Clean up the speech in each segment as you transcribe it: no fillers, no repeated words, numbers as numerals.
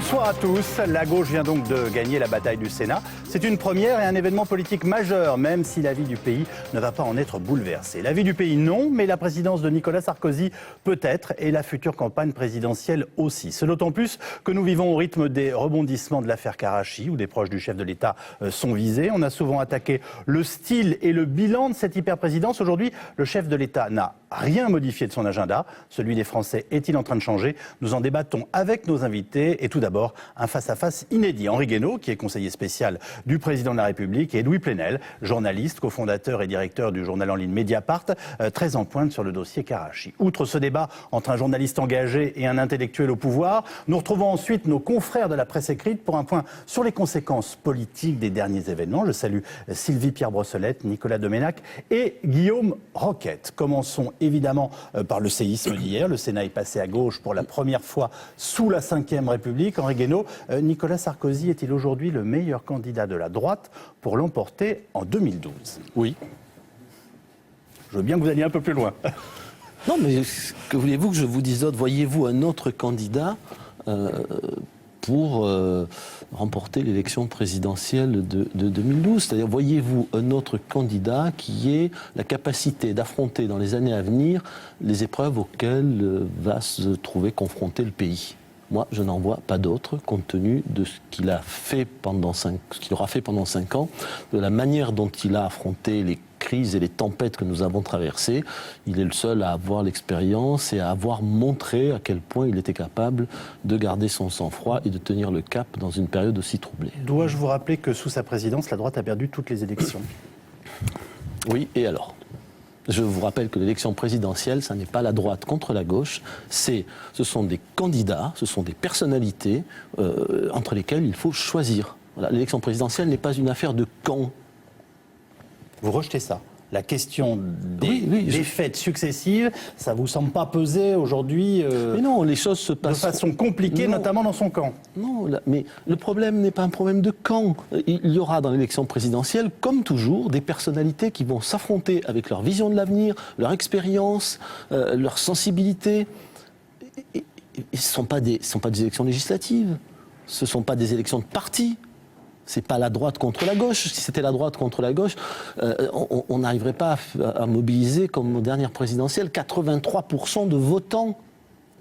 Bonsoir à tous. La gauche vient donc de gagner la bataille du Sénat. C'est une première et un événement politique majeur, même si la vie du pays ne va pas en être bouleversée. La vie du pays, non, mais la présidence de Nicolas Sarkozy peut-être, et la future campagne présidentielle aussi. C'est d'autant plus que nous vivons au rythme des rebondissements de l'affaire Karachi, où des proches du chef de l'État sont visés. On a souvent attaqué le style et le bilan de cette hyper-présidence. Aujourd'hui, le chef de l'État n'a rien modifié de son agenda. Celui des Français est-il en train de changer? Nous en débattons avec nos invités. Et tout d'abord, un face-à-face inédit. Henri Guénaud, qui est conseiller spécial du président de la République, et Edoui Plenel, journaliste, cofondateur et directeur du journal en ligne Mediapart, très en pointe sur le dossier Karachi. Outre ce débat entre un journaliste engagé et un intellectuel au pouvoir, nous retrouvons ensuite nos confrères de la presse écrite pour un point sur les conséquences politiques des derniers événements. Je salue Sylvie Pierre Brossolette, Nicolas Doménac et Guillaume Roquette. Commençons évidemment par le séisme d'hier. Le Sénat est passé à gauche pour la première fois sous la Ve République. Henri Guénaud, Nicolas Sarkozy est-il aujourd'hui le meilleur candidat de la droite pour l'emporter en 2012 ? Oui. Je veux bien que vous alliez un peu plus loin. Non, mais que voulez-vous que je vous dise d'autre ? Voyez-vous un autre candidat pour remporter l'élection présidentielle de 2012 ? C'est-à-dire, voyez-vous un autre candidat qui ait la capacité d'affronter dans les années à venir les épreuves auxquelles va se trouver confronté le pays ? Moi, je n'en vois pas d'autre, compte tenu de ce qu'il a fait ce qu'il aura fait pendant 5 ans, de la manière dont il a affronté les crises et les tempêtes que nous avons traversées. Il est le seul à avoir l'expérience et à avoir montré à quel point il était capable de garder son sang-froid et de tenir le cap dans une période aussi troublée. Dois-je vous rappeler que sous sa présidence, la droite a perdu toutes les élections ? Oui, et alors ? Je vous rappelle que l'élection présidentielle, ça n'est pas la droite contre la gauche, ce sont des candidats, ce sont des personnalités entre lesquelles il faut choisir. Voilà, l'élection présidentielle n'est pas une affaire de camp. Vous rejetez ça ? La question des défaites successives, ça ne vous semble pas peser aujourd'hui mais non, les choses se passent de façon compliquée, notamment dans son camp. Non, mais le problème n'est pas un problème de camp. Il y aura dans l'élection présidentielle, comme toujours, des personnalités qui vont s'affronter avec leur vision de l'avenir, leur expérience, leur sensibilité. Ce ne sont pas des élections législatives, ce ne sont pas des élections de parti. C'est pas la droite contre la gauche. Si c'était la droite contre la gauche, on n'arriverait pas à mobiliser, comme aux dernières présidentielles, 83% de votants.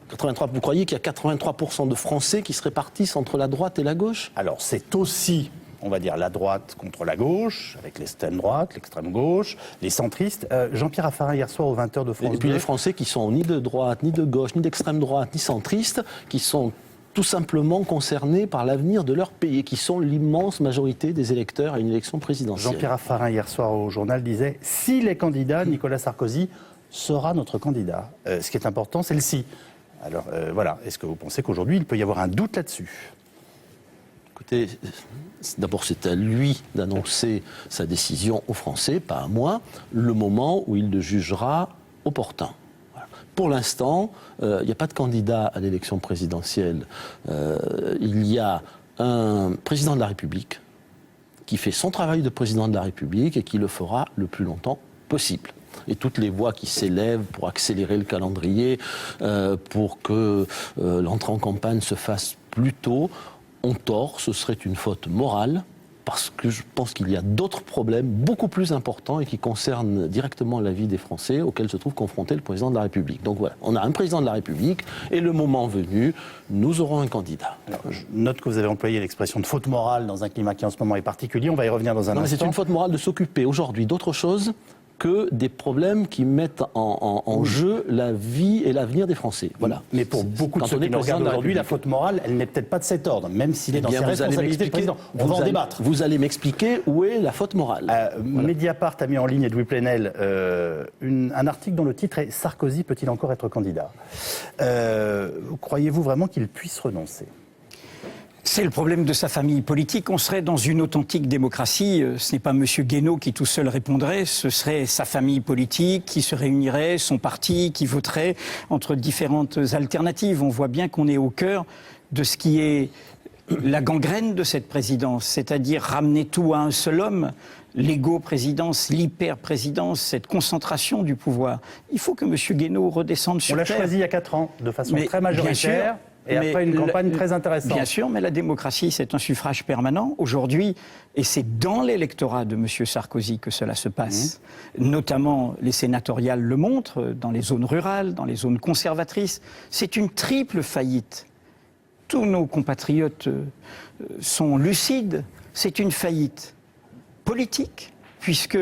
Vous croyez qu'il y a 83% de Français qui se répartissent entre la droite et la gauche ? Alors c'est aussi, on va dire, la droite contre la gauche, avec l'extrême droite, l'extrême gauche, les centristes. Jean-Pierre Raffarin, hier soir aux 20h de France 2. Et puis les Français qui sont ni de droite, ni de gauche, ni d'extrême droite, ni centristes, qui sont tout simplement concernés par l'avenir de leur pays, qui sont l'immense majorité des électeurs à une élection présidentielle. Jean-Pierre Raffarin, hier soir au journal, disait « S'il est candidat, Nicolas Sarkozy sera notre candidat ». Ce qui est important, c'est le « si ». Alors voilà, est-ce que vous pensez qu'aujourd'hui, il peut y avoir un doute là-dessus ? Écoutez, d'abord c'est à lui d'annoncer sa décision aux Français, pas à moi, le moment où il le jugera opportun. Pour l'instant, il n'y a pas de candidat à l'élection présidentielle. Il y a un président de la République qui fait son travail de président de la République et qui le fera le plus longtemps possible. Et toutes les voix qui s'élèvent pour accélérer le calendrier, pour que l'entrée en campagne se fasse plus tôt, ont tort. Ce serait une faute morale. Parce que je pense qu'il y a d'autres problèmes beaucoup plus importants et qui concernent directement la vie des Français auxquels se trouve confronté le président de la République. Donc voilà, on a un président de la République et le moment venu, nous aurons un candidat. Alors, je note que vous avez employé l'expression de faute morale dans un climat qui en ce moment est particulier. On va y revenir dans un instant. C'est une faute morale de s'occuper aujourd'hui d'autre chose que des problèmes qui mettent en jeu la vie et l'avenir des Français. Voilà. Mais pour beaucoup de ceux qui nous regardent aujourd'hui, la faute morale, elle n'est peut-être pas de cet ordre, même s'il est dans ses responsabilités de président. On va en débattre. Vous allez m'expliquer où est la faute morale. Voilà. Mediapart a mis en ligne, Edoui Plenel, un article dont le titre est « Sarkozy peut-il encore être candidat ?» Croyez-vous vraiment qu'il puisse renoncer ? C'est le problème de sa famille politique. On serait dans une authentique démocratie. Ce n'est pas M. Guénaud qui tout seul répondrait, ce serait sa famille politique qui se réunirait, son parti qui voterait entre différentes alternatives. On voit bien qu'on est au cœur de ce qui est la gangrène de cette présidence, c'est-à-dire ramener tout à un seul homme, l'égo-présidence, l'hyper-présidence, cette concentration du pouvoir. Il faut que M. Guénaud redescende sur terre. On l'a choisi il y a 4 ans, de façon très majoritaire. Et Mais après une campagne très intéressante. Bien sûr, mais la démocratie, c'est un suffrage permanent. Aujourd'hui, et c'est dans l'électorat de M. Sarkozy que cela se passe, notamment les sénatoriales le montrent, dans les zones rurales, dans les zones conservatrices, c'est une triple faillite. Tous nos compatriotes sont lucides, c'est une faillite politique, puisque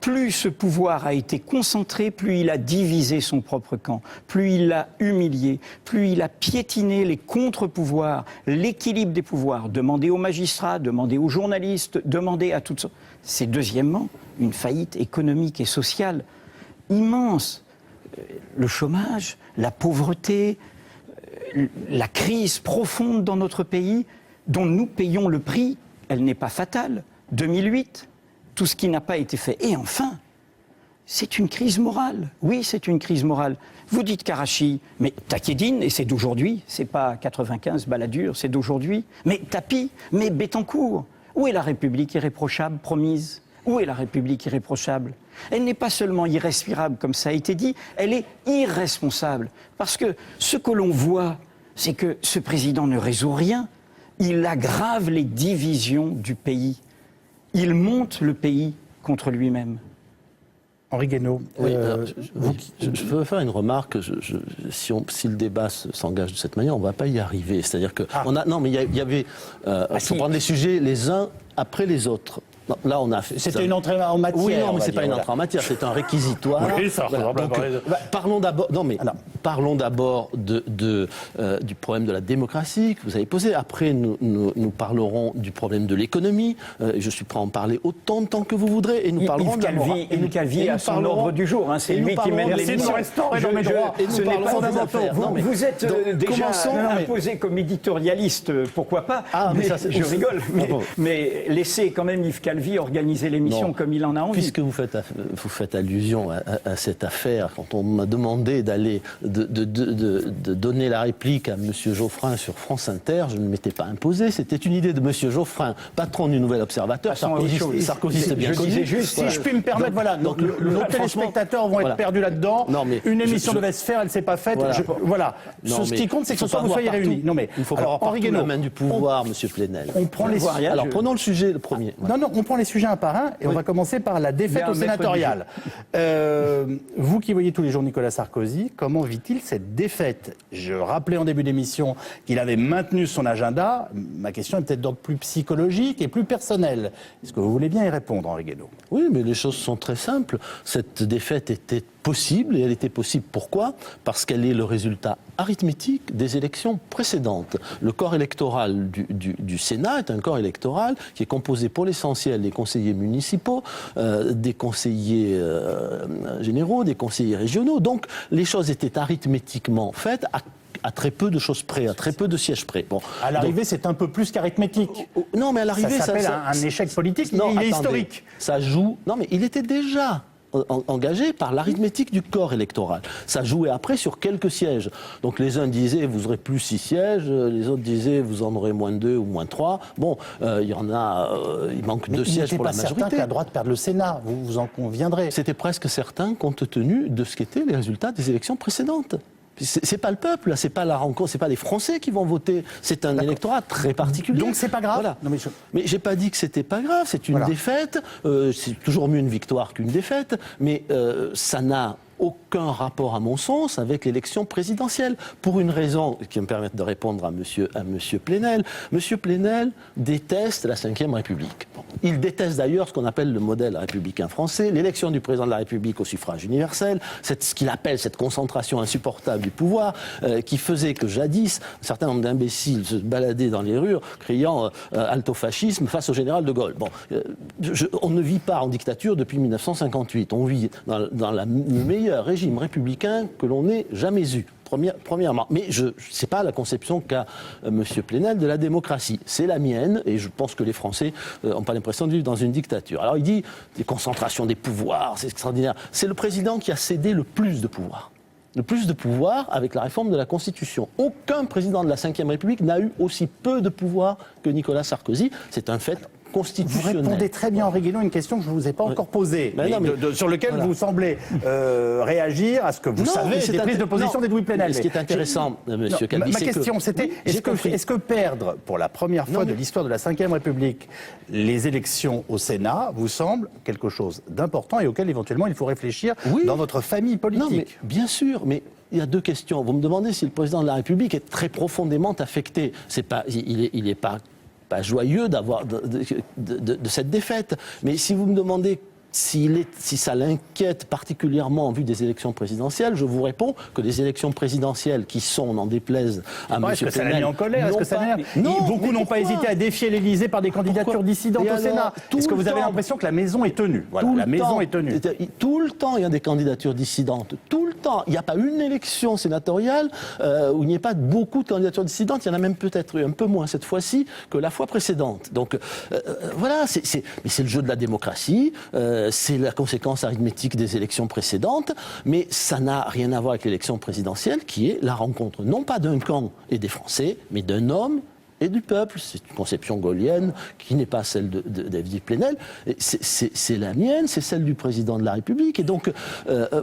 plus ce pouvoir a été concentré, plus il a divisé son propre camp, plus il l'a humilié, plus il a piétiné les contre-pouvoirs, l'équilibre des pouvoirs, demandé aux magistrats, demandé aux journalistes, demandé à toutes sortes. C'est deuxièmement une faillite économique et sociale immense. Le chômage, la pauvreté, la crise profonde dans notre pays, dont nous payons le prix, elle n'est pas fatale. 2008, tout ce qui n'a pas été fait. Et enfin, c'est une crise morale. Oui, c'est une crise morale. Vous dites Karachi, mais Takedine, et c'est d'aujourd'hui, c'est pas 95 Balladur, c'est d'aujourd'hui. Mais Tapi, mais Bettencourt, où est la République irréprochable promise ? Où est la République irréprochable ? Elle n'est pas seulement irrespirable, comme ça a été dit, elle est irresponsable. Parce que ce que l'on voit, c'est que ce président ne résout rien. Il aggrave les divisions du pays. Il monte le pays contre lui-même. Henri Guénaud, Oui, je veux faire une remarque. Si le débat s'engage de cette manière, on ne va pas y arriver. C'est-à-dire que non, mais il y avait. Il faut prendre les sujets les uns après les autres. Non, là, on a fait. C'était une entrée en matière. Oui, non, mais c'est pas une entrée en matière, c'est un réquisitoire. Oui, ça ressemble à parler de- Parlons d'abord. Non, mais parlons d'abord du problème de la démocratie que vous avez posé. Après, nous parlerons du problème de l'économie. Je suis prêt à en parler autant de temps que vous voudrez. Et nous parlerons de la morale. Yves Calvi a son ordre du jour. Hein, c'est lui qui mène Merci de l'émission. me restaurer dans mes droits. Et nous Ce n'est parlerons pas des affaires. Non, mais- Vous êtes déjà commençons- imposé comme éditorialiste, pourquoi pas. Ah, mais ça, c'est- je rigole. Mais laissez quand même Yves Calvi organiser l'émission Non. comme il en a envie. Puisque vous faites allusion à cette affaire, quand on m'a demandé de donner la réplique à M. Geoffrin sur France Inter, je ne m'étais pas imposé. C'était une idée de M. Geoffrin, patron du Nouvel Observateur. Passons à autre chose. Sarkozy, c'est bien Je connu. disais juste, Si je puis me permettre, voilà, donc, nos téléspectateurs vont être perdus là-dedans. Non, mais une émission devait se faire, elle ne s'est pas faite. Voilà. Ce qui compte, c'est que ce soir, vous soyez réunis. Non, mais il ne faut pas alors, avoir Henri partout Guénaud, la main du pouvoir, M. Plenel. on prend les sujets. Alors, prenons le sujet, le premier. Non, on prend les sujets un par un et on va commencer par la défaite Bien, au maître sénatorial. Vous qui voyez tous les jours Nicolas Sarkozy, comment vit-il cette défaite ? Je rappelais en début d'émission qu'il avait maintenu son agenda. Ma question est peut-être donc plus psychologique et plus personnelle. Est-ce que vous voulez bien y répondre, Henri Guénaud ? Oui, mais les choses sont très simples. Cette défaite était possible, et elle était possible pourquoi ? Parce qu'elle est le résultat arithmétique des élections précédentes. Le corps électoral du Sénat est un corps électoral qui est composé pour l'essentiel des conseillers municipaux, des conseillers généraux, des conseillers régionaux. Donc les choses étaient arithmétiquement faites à très peu de choses près, à très peu de sièges près. Bon, À l'arrivée, c'est un peu plus qu'arithmétique. non, mais à l'arrivée, Ça s'appelle un échec politique, Non, il est attendez, historique. Ça joue. Non, mais il était déjà engagé par l'arithmétique du corps électoral. Ça jouait après sur quelques sièges. Donc les uns disaient vous aurez plus 6 sièges, les autres disaient vous en aurez moins 2 ou moins 3. Bon, il y en a, il manque 2 sièges pour la majorité. Il n'était pas certain que la droite perde le Sénat, vous en conviendrez. C'était presque certain compte tenu de ce qu'étaient les résultats des élections précédentes. C'est pas le peuple, là, c'est pas la rencontre, c'est pas les Français qui vont voter. C'est un électorat très particulier. Donc c'est pas grave. Voilà. Non, mais j'ai pas dit que c'était pas grave. C'est une défaite. C'est toujours mieux une victoire qu'une défaite. Mais ça n'a aucun rapport, à mon sens, avec l'élection présidentielle. Pour une raison qui me permet de répondre à monsieur Plenel. Monsieur Plenel déteste la Ve République. Bon. Il déteste d'ailleurs ce qu'on appelle le modèle républicain français, l'élection du président de la République au suffrage universel, ce qu'il appelle cette concentration insupportable du pouvoir, qui faisait que jadis, un certain nombre d'imbéciles se baladaient dans les rues criant alto fascisme face au général de Gaulle. Bon, on ne vit pas en dictature depuis 1958. On vit dans le meilleur régime républicain que l'on ait jamais eu. Premièrement. Mais ce n'est pas la conception qu'a M. Plenel de la démocratie. C'est la mienne, et je pense que les Français n'ont pas l'impression de vivre dans une dictature. Alors il dit, des concentrations des pouvoirs, c'est extraordinaire. C'est le président qui a cédé le plus de pouvoir. Le plus de pouvoir avec la réforme de la Constitution. Aucun président de la Ve République n'a eu aussi peu de pouvoir que Nicolas Sarkozy. C'est un fait Vous constitutionnel. répondez très bien, Henri Guénaud, à une question que je ne vous ai pas encore posée, Ben non, mais sur laquelle voilà. vous semblez réagir à ce que vous Non, mais savez c'est des prises de position non, d'Edoui Plenel. mais ce qui est intéressant, monsieur Calvi, ma c'est que- question, c'était Oui, j'ai compris. est-ce que perdre, pour la première fois de l'histoire de la Ve République, les élections au Sénat vous semble quelque chose d'important et auquel éventuellement il faut réfléchir Oui. dans votre famille politique? Non, mais bien sûr, mais il y a deux questions. Vous me demandez si le président de la République est très profondément affecté. C'est pas, il est pas joyeux d'avoir de cette défaite. Mais si vous me demandez si ça l'inquiète particulièrement en vue des élections présidentielles, je vous réponds que des élections présidentielles qui sont, n'en déplaise à M. Est-ce que ça l'a mis en colère? Est-ce que ça l'énerve? Non, Beaucoup mais n'ont pas pourquoi hésité à défier l'Élysée par des candidatures Pourquoi dissidentes Et au alors, Sénat. tout Est-ce que le vous avez temps. l'impression que la maison est tenue? Voilà, Tout la le maison temps. est tenue. Tout le temps, il y a des candidatures dissidentes. Tout le temps. Il n'y a pas une élection sénatoriale où il n'y ait pas beaucoup de candidatures dissidentes. Il y en a même peut-être un peu moins cette fois-ci que la fois précédente. Donc voilà, mais c'est le jeu de la démocratie, c'est la conséquence arithmétique des élections précédentes, mais ça n'a rien à voir avec l'élection présidentielle qui est la rencontre non pas d'un camp et des Français, mais d'un homme et du peuple. C'est une conception gaulienne qui n'est pas celle d'Edoui Plenel. C'est la mienne, c'est celle du président de la République. Et donc,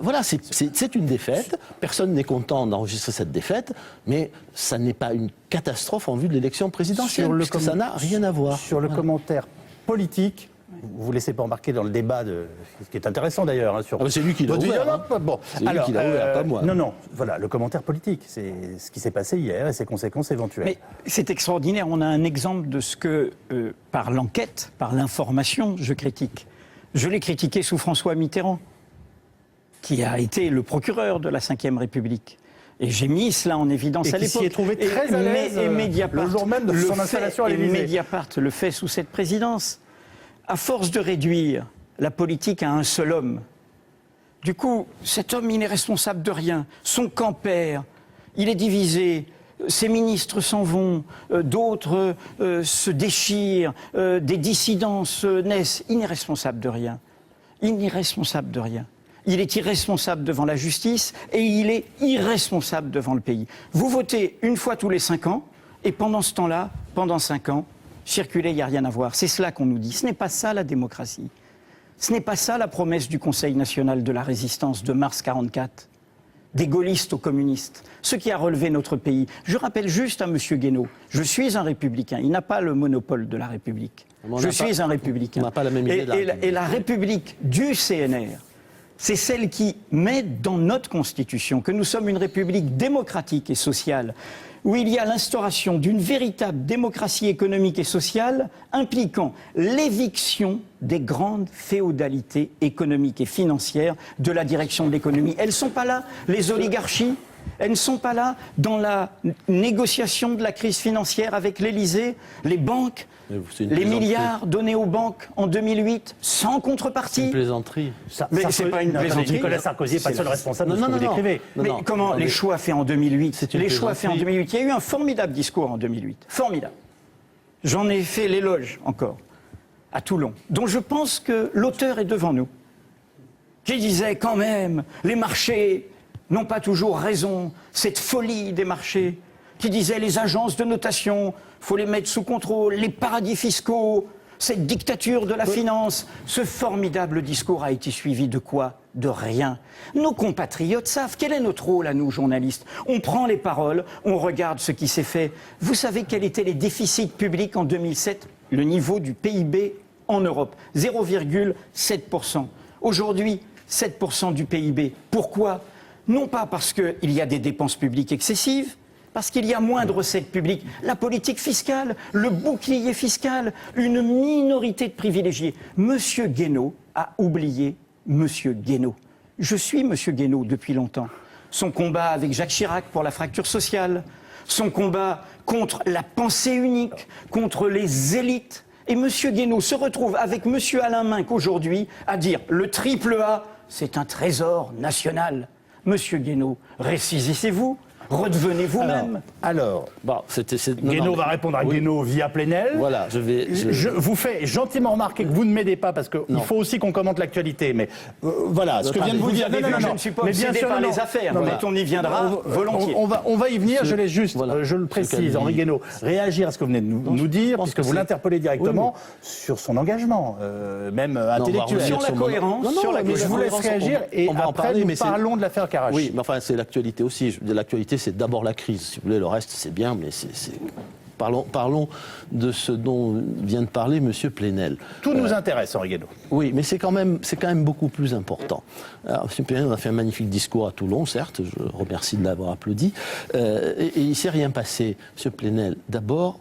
voilà, c'est une défaite. Personne n'est content d'enregistrer cette défaite, mais ça n'est pas une catastrophe en vue de l'élection présidentielle, puisque ça n'a rien à voir. Sur le commentaire politique, vous vous laissez pas embarquer dans le débat, ce qui est intéressant d'ailleurs. Hein, sur c'est lui qui l'a votre ouvert. vision. Bon, C'est lui qui l'a ouvert, pas moi. Non, voilà, le commentaire politique, c'est ce qui s'est passé hier et ses conséquences éventuelles. Mais c'est extraordinaire. On a un exemple de ce que, par l'enquête, par l'information, je critique. Je l'ai critiqué sous François Mitterrand, qui a été le procureur de la Ve République. Et j'ai mis cela en évidence Et à qui l'époque. s'y est trouvé très à l'aise, Et Mediapart, le jour même de son installation à l'Élysée. Et Mediapart le fait sous cette présidence. À force de réduire la politique à un seul homme, du coup, cet homme, il n'est responsable de rien. Son camp perd, il est divisé, ses ministres s'en vont, d'autres se déchirent, des dissidences naissent. Il n'est responsable de rien. Il n'est responsable de rien. Il est irresponsable devant la justice et il est irresponsable devant le pays. Vous votez une fois tous les 5 ans et pendant ce temps-là, pendant 5 ans, circuler, il n'y a rien à voir. C'est cela qu'on nous dit. Ce n'est pas ça la démocratie. Ce n'est pas ça la promesse du Conseil national de la résistance de mars 1944, des gaullistes aux communistes, ce qui a relevé notre pays. Je rappelle juste à M. Guénaud, je suis un républicain. Il n'a pas le monopole de la République. Je suis un républicain. On n'a pas la même idée de la République. Et la République du CNR, c'est celle qui met dans notre Constitution que nous sommes une République démocratique et sociale, où il y a l'instauration d'une véritable démocratie économique et sociale impliquant l'éviction des grandes féodalités économiques et financières de la direction de l'économie. Elles ne sont pas là, les oligarchies. Elles ne sont pas là dans la négociation de la crise financière avec l'Élysée, les banques, les milliards donnés aux banques en 2008 sans contrepartie. Une plaisanterie. Mais c'est pas une plaisanterie. Nicolas Sarkozy n'est pas le seul responsable de ce que vous décrivez. Mais comment les choix faits en 2008 une Les choix faits en 2008. Il y a eu un formidable discours en 2008. Formidable. J'en ai fait l'éloge encore à Toulon, dont je pense que l'auteur est devant nous, qui disait quand même les marchés n'ont pas toujours raison, cette folie des marchés, qui disait les agences de notation, faut les mettre sous contrôle, les paradis fiscaux, cette dictature de la finance. Ce formidable discours a été suivi de quoi? De rien. Nos compatriotes savent quel est notre rôle à nous, journalistes. On prend les paroles, on regarde ce qui s'est fait. Vous savez quels étaient les déficits publics en 2007? Le niveau du PIB en Europe, 0,7%. Aujourd'hui, 7% du PIB. Pourquoi? Non pas parce qu'il y a des dépenses publiques excessives, parce qu'il y a moins de recettes publiques. La politique fiscale, le bouclier fiscal, une minorité de privilégiés. Monsieur Guénaud a oublié Monsieur Guénaud. Je suis Monsieur Guénaud depuis longtemps. Son combat avec Jacques Chirac pour la fracture sociale, son combat contre la pensée unique, contre les élites. Et Monsieur Guénaud se retrouve avec Monsieur Alain Minc aujourd'hui à dire le triple A, c'est un trésor national. Monsieur Guénaud, ressaisissez-vous. Redevenez vous-même. Alors, Bon, Guénaud va répondre à Guénaud via Plenel. Voilà, Je vous fais gentiment remarquer que vous ne m'aidez pas parce qu'il faut aussi qu'on commente l'actualité. Mais voilà, ce que vient de vous dire. Je ne suis pas Mais bien obsédé sûr, par non. les affaires. Non, Quand on y viendra, volontiers. On va y venir. Je laisse juste, Voilà. je le précise, Calvi. Henri Guénaud, réagir à ce que vous venez de nous dire, pense puisque que vous c'est- l'interpellez directement sur son engagement, même intellectuel. Sur la cohérence, sur la Mais je vous laisse cohérence, réagir et on va en après parler, nous mais c'est- parlons de l'affaire Karachi. Oui, mais enfin, c'est l'actualité aussi. L'actualité, c'est d'abord la crise. Si vous voulez, le reste, c'est bien, mais Parlons de ce dont vient de parler M. Plenel. Tout nous intéresse, Henri Guénaud. Oui, mais c'est quand même beaucoup plus important. Alors, M. Plenel a fait un magnifique discours à Toulon, certes, je remercie de l'avoir applaudi, et il ne s'est rien passé. M. Plenel, d'abord,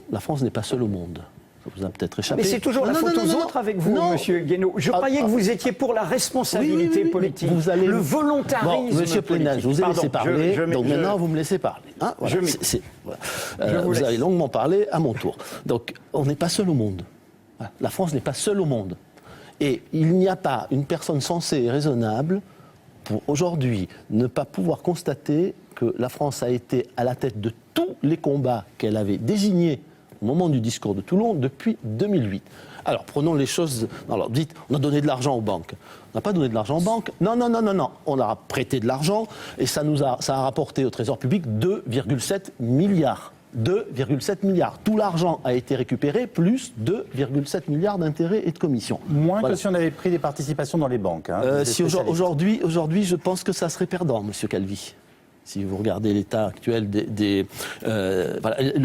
la France n'est pas seule au monde. Ça vous a peut-être échappé. Mais c'est toujours la faute aux autres avec vous, Monsieur Guénaud. Je croyais que vous étiez pour la responsabilité oui, politique, vous allez... le volontarisme Bon, Monsieur Plenel, politique. je vous ai laissé parler, donc maintenant vous me laissez parler. Hein, voilà. Je vous avez longuement parlé à mon tour. Donc, on n'est pas seul au monde. Voilà. La France n'est pas seule au monde. Et il n'y a pas une personne sensée et raisonnable pour aujourd'hui ne pas pouvoir constater que la France a été à la tête de tous les combats qu'elle avait désignés au moment du discours de Toulon depuis 2008. Alors, prenons les choses... Alors, dites, on a donné de l'argent aux banques. On n'a pas donné de l'argent aux banques. Non. On a prêté de l'argent et ça a rapporté au Trésor public 2,7 milliards. 2,7 milliards. Tout l'argent a été récupéré, plus 2,7 milliards d'intérêts et de commissions. Moins que si on avait pris des participations dans les banques. Si aujourd'hui, je pense que ça serait perdant, Monsieur Calvi. Si vous regardez l'état actuel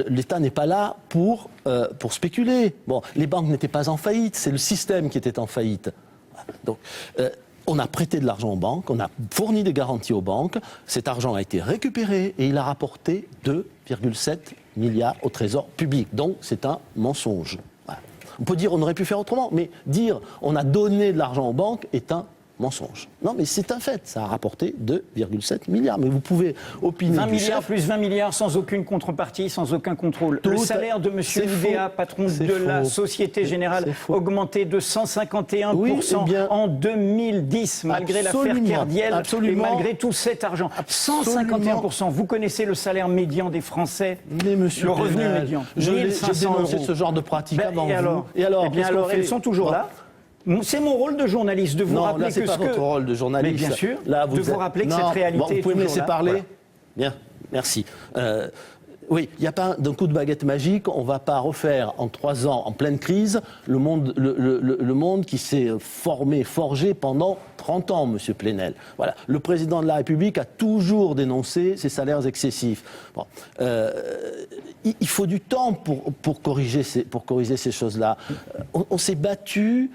l'État n'est pas là pour spéculer. Bon, les banques n'étaient pas en faillite, c'est le système qui était en faillite. Donc, on a prêté de l'argent aux banques, on a fourni des garanties aux banques, cet argent a été récupéré et il a rapporté 2,7 milliards au Trésor public. Donc, c'est un mensonge. Voilà. On peut dire on aurait pu faire autrement, mais dire on a donné de l'argent aux banques est un mensonge. Non, mais c'est un fait. Ça a rapporté 2,7 milliards. Mais vous pouvez opiner 20 du milliards chef. plus 20 milliards sans aucune contrepartie, sans aucun contrôle. Le salaire de M. Udéa, patron de la Société Générale, augmenté de 151% Oui, eh bien, en 2010, malgré l'affaire Kerdiel et malgré tout cet argent. 151%. Vous connaissez le salaire médian des Français, Mais monsieur le revenu Plenel, médian. J'ai 1500 dénoncé euros. ce genre de pratique avant Et vous. alors, Et alors, eh bien qu'est-ce qu'on alors, fait elles sont toujours là. C'est mon rôle de journaliste de vous Non, rappeler là, c'est que pas votre rôle de journaliste. Mais bien sûr, là, de vous rappeler que cette réalité bon, vous pouvez est me toujours laisser là. parler. Voilà. Bien, merci. Oui, il n'y a pas d'un coup de baguette magique, on ne va pas refaire en 3 ans, en pleine crise, le monde qui s'est formé, forgé pendant 30 ans, Monsieur Plenel. Voilà. Le président de la République a toujours dénoncé ces salaires excessifs. Bon. Il faut du temps pour corriger ces choses-là. On s'est battu.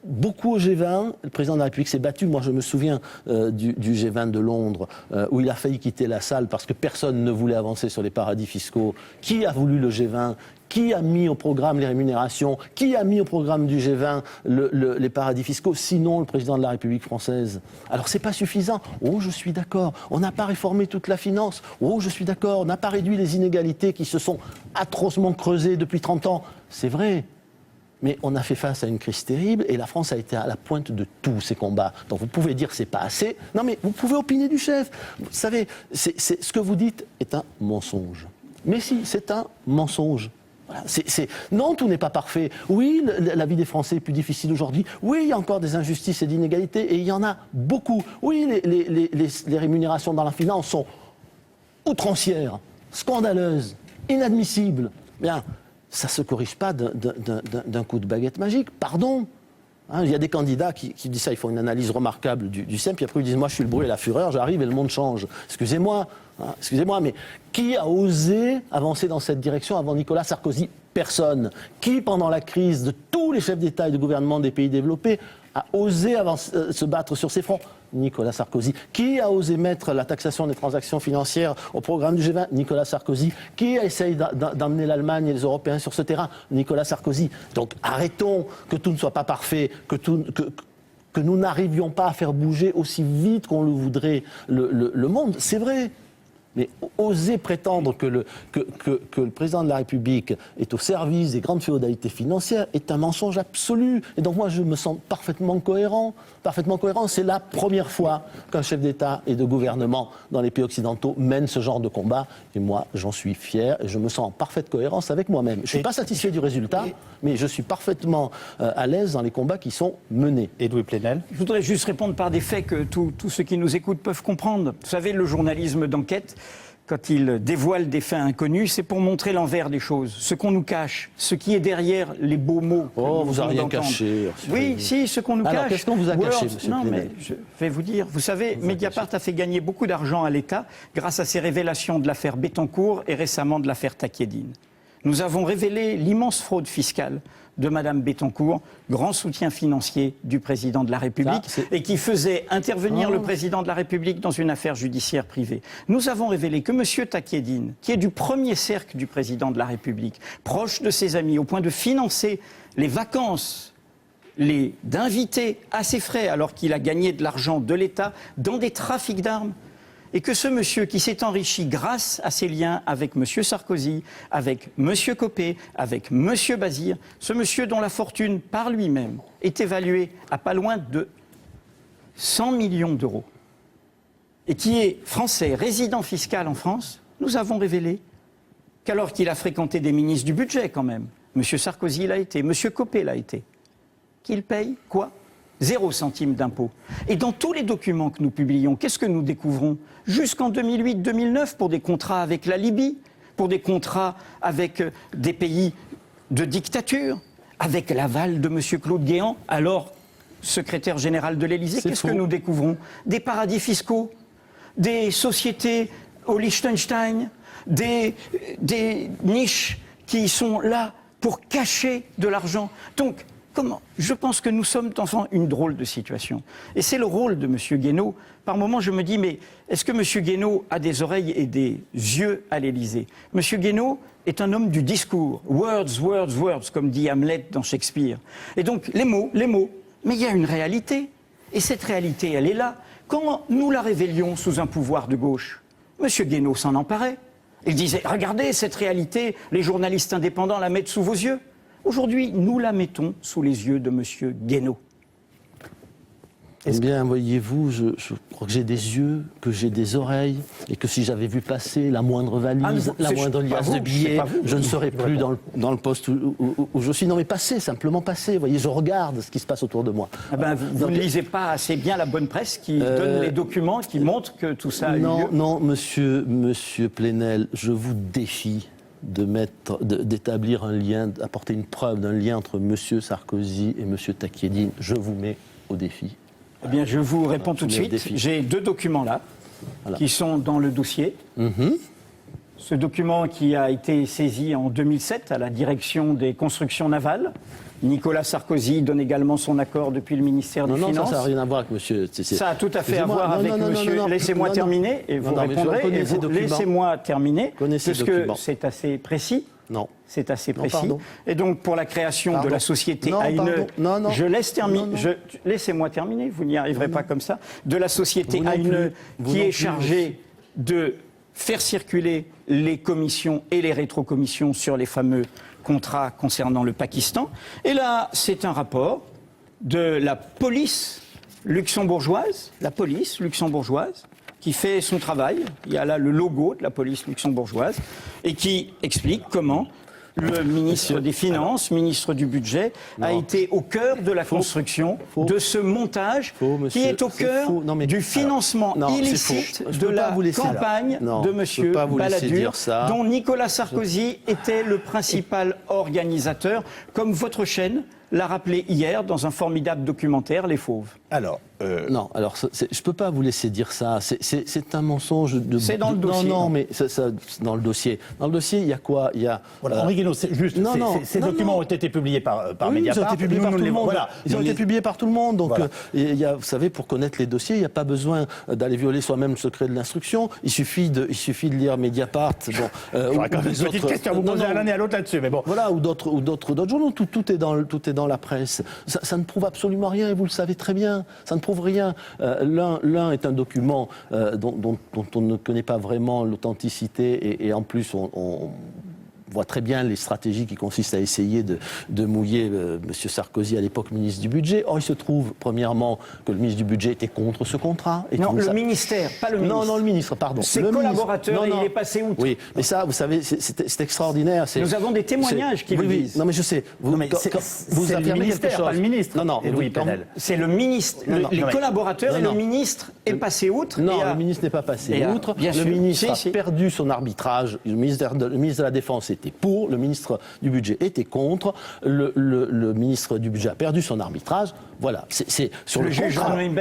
Beaucoup au G20, le président de la République s'est battu. Moi, je me souviens du G20 de Londres, où il a failli quitter la salle parce que personne ne voulait avancer sur les paradis fiscaux. Qui a voulu le G20 ? Qui a mis au programme les rémunérations ? Qui a mis au programme du G20 les paradis fiscaux ? Sinon, le président de la République française. Alors, c'est pas suffisant. Oh, je suis d'accord. On n'a pas réformé toute la finance. Oh, je suis d'accord. On n'a pas réduit les inégalités qui se sont atrocement creusées depuis 30 ans. C'est vrai. Mais on a fait face à une crise terrible et la France a été à la pointe de tous ces combats. Donc vous pouvez dire que c'est pas assez. Non mais vous pouvez opiner du chef. Vous savez, ce que vous dites est un mensonge. Mais si, c'est un mensonge. Voilà, non, tout n'est pas parfait. Oui, la vie des Français est plus difficile aujourd'hui. Oui, il y a encore des injustices et d'inégalités et il y en a beaucoup. Oui, les rémunérations dans la finance sont outrancières, scandaleuses, inadmissibles. Bien. Ça ne se corrige pas d'un coup de baguette magique, pardon. Hein, il y a des candidats qui disent ça, ils font une analyse remarquable du SEM, puis après ils disent moi je suis le bruit et la fureur, j'arrive et le monde change. Excusez-moi, mais qui a osé avancer dans cette direction avant Nicolas Sarkozy ? Personne. Qui, pendant la crise de tous les chefs d'État et de gouvernement des pays développés, a osé se battre sur ces fronts ? Nicolas Sarkozy. Qui a osé mettre la taxation des transactions financières au programme du G20 ? Nicolas Sarkozy. Qui a essayé d'emmener l'Allemagne et les Européens sur ce terrain ? Nicolas Sarkozy. Donc arrêtons que tout ne soit pas parfait, que nous n'arrivions pas à faire bouger aussi vite qu'on le voudrait le monde. C'est vrai. Mais oser prétendre que le président de la République est au service des grandes féodalités financières est un mensonge absolu. Et donc moi, je me sens parfaitement cohérent. C'est la première fois qu'un chef d'État et de gouvernement dans les pays occidentaux mène ce genre de combat. Et moi, j'en suis fier et je me sens en parfaite cohérence avec moi-même. Je ne suis pas satisfait du résultat, mais je suis parfaitement à l'aise dans les combats qui sont menés. Edoui Plenel. Je voudrais juste répondre par des faits que tous ceux qui nous écoutent peuvent comprendre. Vous savez, le journalisme d'enquête, quand il dévoile des faits inconnus, c'est pour montrer l'envers des choses, ce qu'on nous cache, ce qui est derrière les beaux mots. Oh, vous n'avez rien caché. Oui, si, ce qu'on nous cache. Alors, qu'est-ce qu'on vous a caché, monsieur Non, Plenel ? mais je vais vous dire. Vous savez, Mediapart a fait gagner beaucoup d'argent à l'État grâce à ses révélations de l'affaire Bettencourt et récemment de l'affaire Takiedine. Nous avons révélé l'immense fraude fiscale de Madame Bettencourt, grand soutien financier du président de la République, et qui faisait intervenir le président de la République dans une affaire judiciaire privée. Nous avons révélé que M. Takiedine, qui est du premier cercle du président de la République, proche de ses amis, au point de financer les vacances, d'inviter à ses frais, alors qu'il a gagné de l'argent de l'État dans des trafics d'armes, et que ce monsieur qui s'est enrichi grâce à ses liens avec M. Sarkozy, avec M. Copé, avec M. Bazir, ce monsieur dont la fortune par lui-même est évaluée à pas loin de 100 millions d'euros, et qui est français, résident fiscal en France, nous avons révélé qu'alors qu'il a fréquenté des ministres du budget quand même, M. Sarkozy l'a été, M. Copé l'a été, qu'il paye quoi ? 0 centime d'impôt. Et dans tous les documents que nous publions, qu'est-ce que nous découvrons ? Jusqu'en 2008-2009, pour des contrats avec la Libye, pour des contrats avec des pays de dictature, avec l'aval de M. Claude Guéant, alors secrétaire général de l'Élysée, qu'est-ce que nous découvrons ? Des paradis fiscaux, des sociétés au Liechtenstein, des niches qui sont là pour cacher de l'argent. Donc, comment ? Je pense que nous sommes dans une drôle de situation. Et c'est le rôle de M. Guénaud. Par moments, je me dis, mais est-ce que M. Guénaud a des oreilles et des yeux à l'Élysée ? M. Guénaud est un homme du discours. Words, words, words, comme dit Hamlet dans Shakespeare. Et donc, les mots. Mais il y a une réalité. Et cette réalité, elle est là. Quand nous la révélions sous un pouvoir de gauche, M. Guénaud s'en emparait. Il disait, regardez cette réalité, les journalistes indépendants la mettent sous vos yeux. Aujourd'hui, nous la mettons sous les yeux de M. Guénaud. Eh bien, voyez-vous, je crois que j'ai des yeux, que j'ai des oreilles, et que si j'avais vu passer la moindre valise, la moindre liasse de billets, je ne serais plus dans le poste où je suis. Non, mais simplement passer. Vous voyez, je regarde ce qui se passe autour de moi. Ah ben, vous ne lisez pas assez bien la bonne presse qui donne les documents qui montrent que tout ça a eu lieu. Non, monsieur Plenel, je vous défie d'établir un lien, d'apporter une preuve d'un lien entre M. Sarkozy et M. Takiedine. Je vous mets au défi. Eh bien, je vous réponds tout de suite. J'ai 2 documents là, qui sont dans le dossier. Ce document qui a été saisi en 2007 à la direction des constructions navales. Nicolas Sarkozy donne également son accord depuis le ministère des Finances. Non, ça n'a rien à voir avec monsieur. Ça a tout à fait à voir avec monsieur. Laissez-moi terminer et vous répondrez. Laissez-moi terminer, puisque c'est assez précis. Non. C'est assez précis. Et donc, pour la création de la société je laisse terminer. Laissez-moi terminer, vous n'y arriverez pas comme ça. De la société ANE qui est chargée de faire circuler les commissions et les rétrocommissions sur les fameux contrats concernant le Pakistan. Et là, c'est un rapport de la police luxembourgeoise, qui fait son travail. Il y a là le logo de la police luxembourgeoise et qui explique comment le ministre des Finances, ministre du Budget, a été au cœur de la construction de ce montage qui est au cœur du financement illicite de la campagne de M. Balladur, dont Nicolas Sarkozy était le principal organisateur, comme votre chaîne l'a rappelé hier dans un formidable documentaire, Les Fauves. Alors, non, alors je ne peux pas vous laisser dire ça. C'est un mensonge. C'est dans le dossier. Non, mais dans le dossier. Dans le dossier, il y a quoi ? Il y a. Voilà, Henri Guénaud, ces documents ont été publiés par Mediapart. Ils ont été publiés par tout le monde. Ils ont été publiés par tout le monde. Donc, vous savez, pour connaître les dossiers, il n'y a pas besoin d'aller violer soi-même le secret de l'instruction. Il suffit de lire Mediapart. J'aurais quand même une petite question à vous poser à l'un et à l'autre là-dessus, mais bon. Voilà, ou d'autres journaux. Tout est dans dans la presse. Ça ne prouve absolument rien, et vous le savez très bien. Ça ne prouve rien. L'un est un document dont on ne connaît pas vraiment l'authenticité, et en plus, on voit très bien les stratégies qui consistent à essayer de mouiller M. Sarkozy, à l'époque ministre du Budget. Or, il se trouve, premièrement, que le ministre du Budget était contre ce contrat. Et non, le ministère, pas le ministre. Non, le ministre, pardon. Ses le collaborateurs, ministre. il est passé outre. Oui, mais ça, vous savez, c'est extraordinaire. Nous avons des témoignages qui le disent. Non, mais je sais. Vous affirmez le ministère, quelque chose. pas le ministre. Non, et Louis Penel. C'est le ministre, les collaborateurs, et le ministre est passé outre. Non, le ministre n'est pas passé outre. Le ministre a perdu son arbitrage. Le ministre de la Défense était pour, le ministre du Budget était contre, le ministre du Budget a perdu son arbitrage. Voilà, c'est sur le juge contrat. Jean-Louis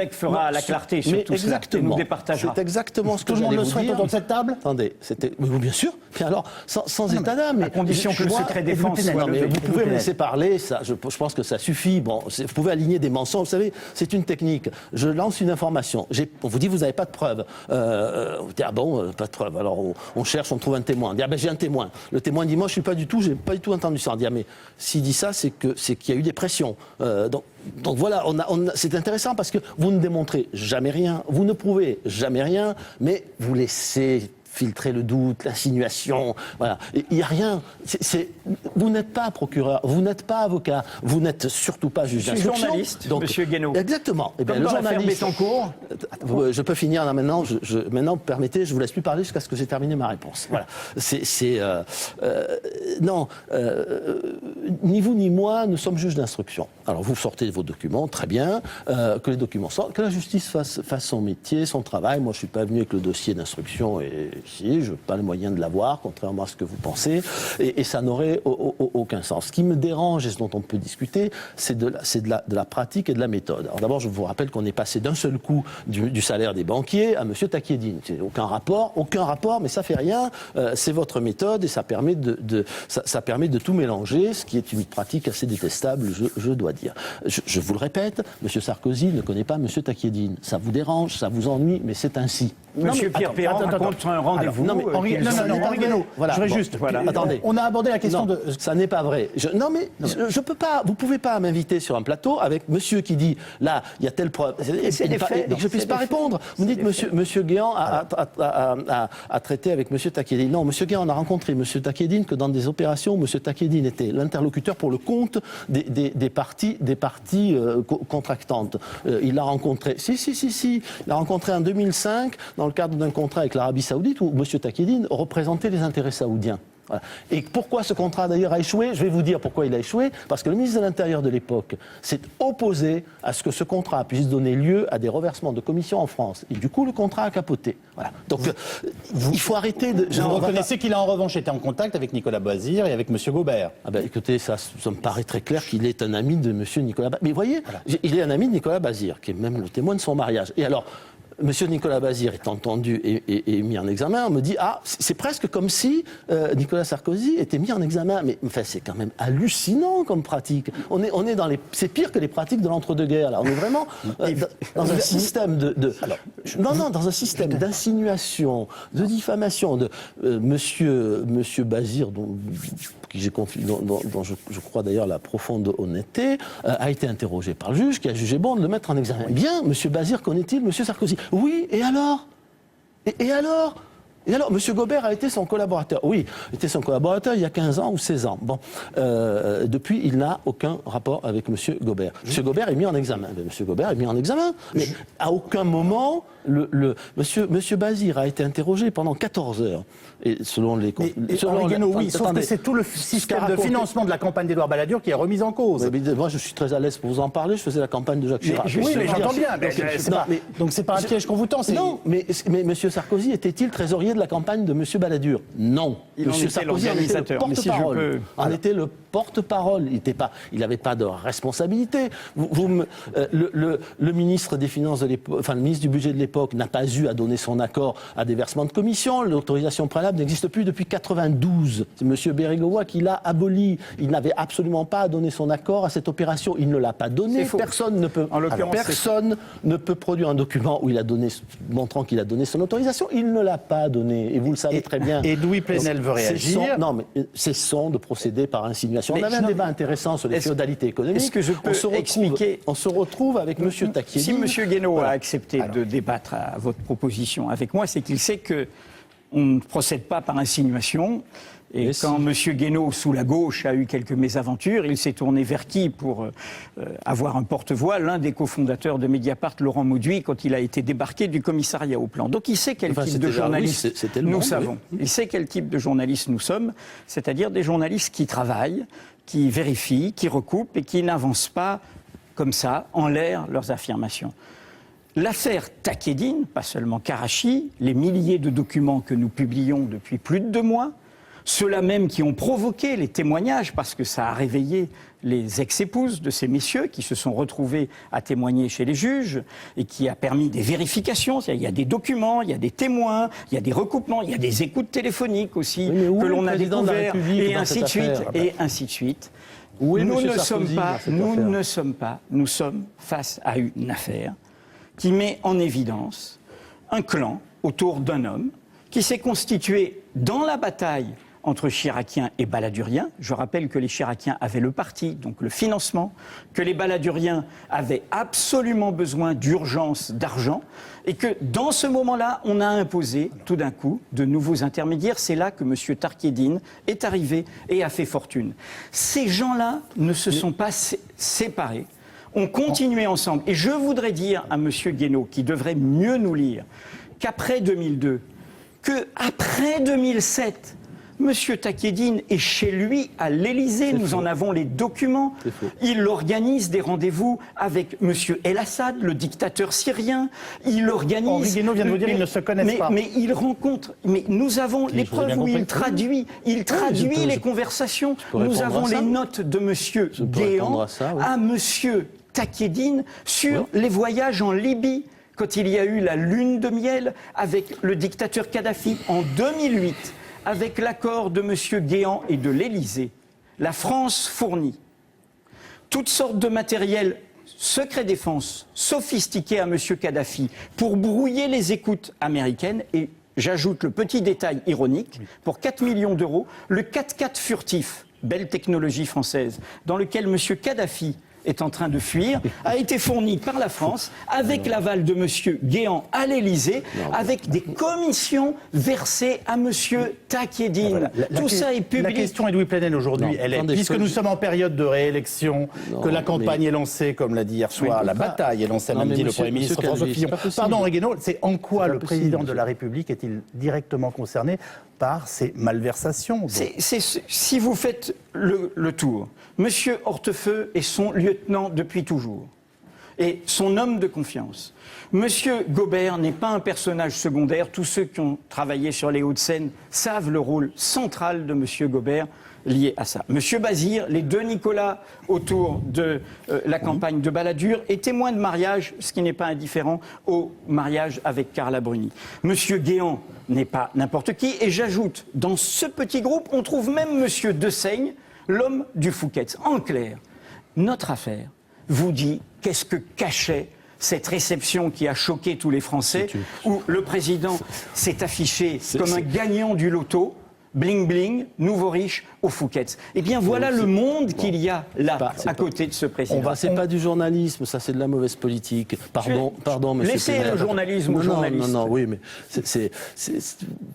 la clarté sur tout cela, et nous départagera. C'est exactement ce que tout le monde le souhaite dire. autour de cette table. Attendez, oui, bien sûr. Puis alors, sans état d'âme, à condition que le secret défense soit levé. vous pouvez me laisser parler. Ça, je pense que ça suffit. Bon, vous pouvez aligner des mensonges. Vous savez, c'est une technique. Je lance une information. On vous dit vous n'avez pas de preuve. Vous dites pas de preuve. Alors on cherche, on trouve un témoin. On dit j'ai un témoin. Le témoin dit moi j'ai pas du tout entendu ça. On dit mais s'il dit ça, c'est qu'il y a eu des pressions. Donc voilà, c'est intéressant parce que vous ne démontrez jamais rien, vous ne prouvez jamais rien, mais vous laissez filtrer le doute, l'insinuation, voilà. Il n'y a rien. Vous n'êtes pas procureur, vous n'êtes pas avocat, vous n'êtes surtout pas juge d'instruction. Je suis journaliste, Monsieur Guénaud. Exactement. Comme le journaliste en cours. Je peux finir là maintenant. Maintenant, permettez, je vous laisse plus parler jusqu'à ce que j'ai terminé ma réponse. Voilà. Ni vous ni moi ne sommes juges d'instruction. Alors vous sortez vos documents, très bien, que les documents sortent, que la justice fasse son métier, son travail. Moi, je suis pas venu avec le dossier d'instruction et si, je n'ai pas le moyen de l'avoir, contrairement à ce que vous pensez, et ça n'aurait aucun sens. Ce qui me dérange et ce dont on peut discuter, c'est de la pratique et de la méthode. Alors d'abord, je vous rappelle qu'on est passé d'un seul coup du salaire des banquiers à M. Takieddine. Aucun rapport, mais ça fait rien. C'est votre méthode et ça permet de tout mélanger, ce qui est une pratique assez détestable, je dois dire. Je vous le répète, M. Sarkozy ne connaît pas M. Takieddine. Ça vous dérange, ça vous ennuie, mais c'est ainsi. Monsieur Pierre Perron raconte un rendez-vous. Non, mais Henri Guénaud, voilà, je voudrais juste. Voilà. Attendez. On a abordé la question de. Ça n'est pas vrai. Je peux pas. Vous pouvez pas m'inviter sur un plateau avec monsieur qui dit là, il y a telle preuve. Et que je puisse pas répondre. Vous dites monsieur Guéant a traité avec monsieur Takieddine. Non, monsieur Guéant a rencontré monsieur Takieddine que dans des opérations où monsieur Takieddine était l'interlocuteur pour le compte des parties contractantes. Il l'a rencontré. Si. Il l'a rencontré en 2005 dans le cadre d'un contrat avec l'Arabie Saoudite où M. Takieddine représentait les intérêts saoudiens. Voilà. Et pourquoi ce contrat d'ailleurs a échoué ? Je vais vous dire pourquoi il a échoué. Parce que le ministre de l'Intérieur de l'époque s'est opposé à ce que ce contrat puisse donner lieu à des reversements de commissions en France. Et du coup, le contrat a capoté. Voilà. Donc, il faut arrêter de... Vous reconnaissez qu'il a en revanche été en contact avec Nicolas Bazir et avec M. Gobert. Ah ben, écoutez, ça me paraît très clair qu'il est un ami de M. Nicolas Bazir. Mais vous voyez, il est un ami de Nicolas Bazir, qui est même le témoin de son mariage. Et alors... Monsieur Nicolas Bazir est entendu et mis en examen. On me dit c'est presque comme si Nicolas Sarkozy était mis en examen. Mais enfin, c'est quand même hallucinant comme pratique. On est dans c'est pire que les pratiques de l'entre-deux-guerres. Là, on est vraiment dans un système dans un système d'insinuation, de diffamation. De Monsieur Bazir, dont je crois d'ailleurs la profonde honnêteté, a été interrogé par le juge qui a jugé bon de le mettre en examen. Bien, Monsieur Bazir connaît-il Monsieur Sarkozy ? Oui, et alors ? Et alors ? Et alors, M. Gobert a été son collaborateur. Oui, il était son collaborateur il y a 15 ans ou 16 ans. Bon, depuis, il n'a aucun rapport avec M. Gobert. M. Gobert est mis en examen. M. Gobert est mis en examen. Mais à aucun moment, M. Bazir a été interrogé pendant 14 heures. Et selon les... sauf que c'est tout le système de financement de la campagne d'Édouard Balladur qui est remis en cause. Moi, je suis très à l'aise pour vous en parler. Je faisais la campagne de Jacques Chirac. Oui, mais j'entends bien. Donc, c'est pas un piège qu'on vous tend. Non, mais M. Sarkozy était-il trésorier de la campagne de M. Balladur ? Non. M. Sarkozy en était le porte-parole. En était le porte-parole. Il n'avait pas de responsabilité. Le ministre des Finances de l'époque, enfin le ministre du Budget de l'époque n'a pas eu à donner son accord à des versements de commission. L'autorisation préalable n'existe plus depuis 92. C'est M. Bérégovoy qui l'a aboli. Il n'avait absolument pas à donner son accord à cette opération. Il ne l'a pas donné. Personne ne peut produire un document où montrant qu'il a donné son autorisation. Il ne l'a pas donné. donné, et vous le savez très bien. Et Louis Plenel veut réagir. Non, mais cessons de procéder par insinuation. On avait un débat intéressant sur les féodalités économiques. Est-ce que je peux expliquer? On se retrouve avec M. Taquiedine. Si M. Guénaud a accepté de débattre à votre proposition avec moi, c'est qu'il sait que on ne procède pas par insinuation. Et quand M. Guénaud, sous la gauche, a eu quelques mésaventures, il s'est tourné vers qui pour avoir un porte-voix? L'un des cofondateurs de Mediapart, Laurent Mauduit, quand il a été débarqué du commissariat au plan. Donc il sait quel type de journaliste nous savons. Il sait quel type de journaliste nous sommes, c'est-à-dire des journalistes qui travaillent, qui vérifient, qui recoupent et qui n'avancent pas comme ça, en l'air, leurs affirmations. L'affaire Taquiedine, pas seulement Karachi, les milliers de documents que nous publions depuis plus de 2 mois, ceux-là même qui ont provoqué les témoignages, parce que ça a réveillé les ex-épouses de ces messieurs qui se sont retrouvés à témoigner chez les juges et qui a permis des vérifications. Il y a des documents, il y a des témoins, il y a des recoupements, il y a des écoutes téléphoniques aussi que l'on a découvert, et ainsi de suite, et ainsi de suite. Nous ne sommes face à une affaire qui met en évidence un clan autour d'un homme qui s'est constitué dans la bataille entre Chiraciens et Baladuriens. Je rappelle que les Chiraciens avaient le parti, donc le financement, que les Baladuriens avaient absolument besoin d'urgence d'argent, et que dans ce moment-là, on a imposé tout d'un coup de nouveaux intermédiaires. C'est là que M. Taquiedine est arrivé et a fait fortune. Ces gens-là ne se sont pas séparés, ont continué ensemble. Et je voudrais dire à M. Guénaud, qui devrait mieux nous lire, qu'après 2002, qu'après 2007, Monsieur Taquiedine est chez lui à l'Élysée, nous en avons les documents. Il organise des rendez-vous avec Monsieur El Assad, le dictateur syrien. Il organise. Henri Guénaud vient de vous dire qu'ils ne se connaissent pas. Mais il rencontre. Mais nous avons les preuves où il traduit. Il traduit les conversations. Nous avons les notes de Monsieur Guéant à Monsieur Taquiedine sur les voyages en Libye, quand il y a eu la lune de miel avec le dictateur Kadhafi en 2008. Avec l'accord de M. Guéant et de l'Élysée, la France fournit toutes sortes de matériel secret défense sophistiqué à M. Kadhafi pour brouiller les écoutes américaines. Et j'ajoute le petit détail ironique, pour 4 millions d'euros, le 4x4 furtif, belle technologie française, dans lequel M. Kadhafi est en train de fuir, a été fourni par la France avec l'aval de M. Guéant à l'Élysée, avec des commissions versées à M. Taquiedine. Tout ça est public. La question est Louis Plenel aujourd'hui, elle est, puisque nous sommes en période de réélection, que la campagne est lancée, comme l'a dit hier soir, la bataille est lancée, même dit le Premier ministre François Fillon. Pardon, Henri Guénaud, c'est en quoi le président de la République est-il directement concerné par ces malversations? Si vous faites le tour, M. Hortefeux est son lieutenant depuis toujours, et son homme de confiance. M. Gobert n'est pas un personnage secondaire. Tous ceux qui ont travaillé sur les Hauts-de-Seine savent le rôle central de M. Gobert lié à ça. M. Bazir, les 2 Nicolas autour de la campagne de Balladur et témoin de mariage, ce qui n'est pas indifférent au mariage avec Carla Bruni. M. Guéant n'est pas n'importe qui, et j'ajoute, dans ce petit groupe, on trouve même M. Dessaigne, l'homme du Fouquet's. En clair, notre affaire vous dit qu'est-ce que cachait cette réception qui a choqué tous les Français, où le président s'est affiché comme un gagnant du loto, bling bling, nouveau riche au Fouquet's. Eh bien voilà le monde qu'il y a là, à côté de ce président. C'est pas du journalisme, ça c'est de la mauvaise politique. Pardon, monsieur Laissez Plenel. le journalisme aux journalistes. Non, oui, mais vous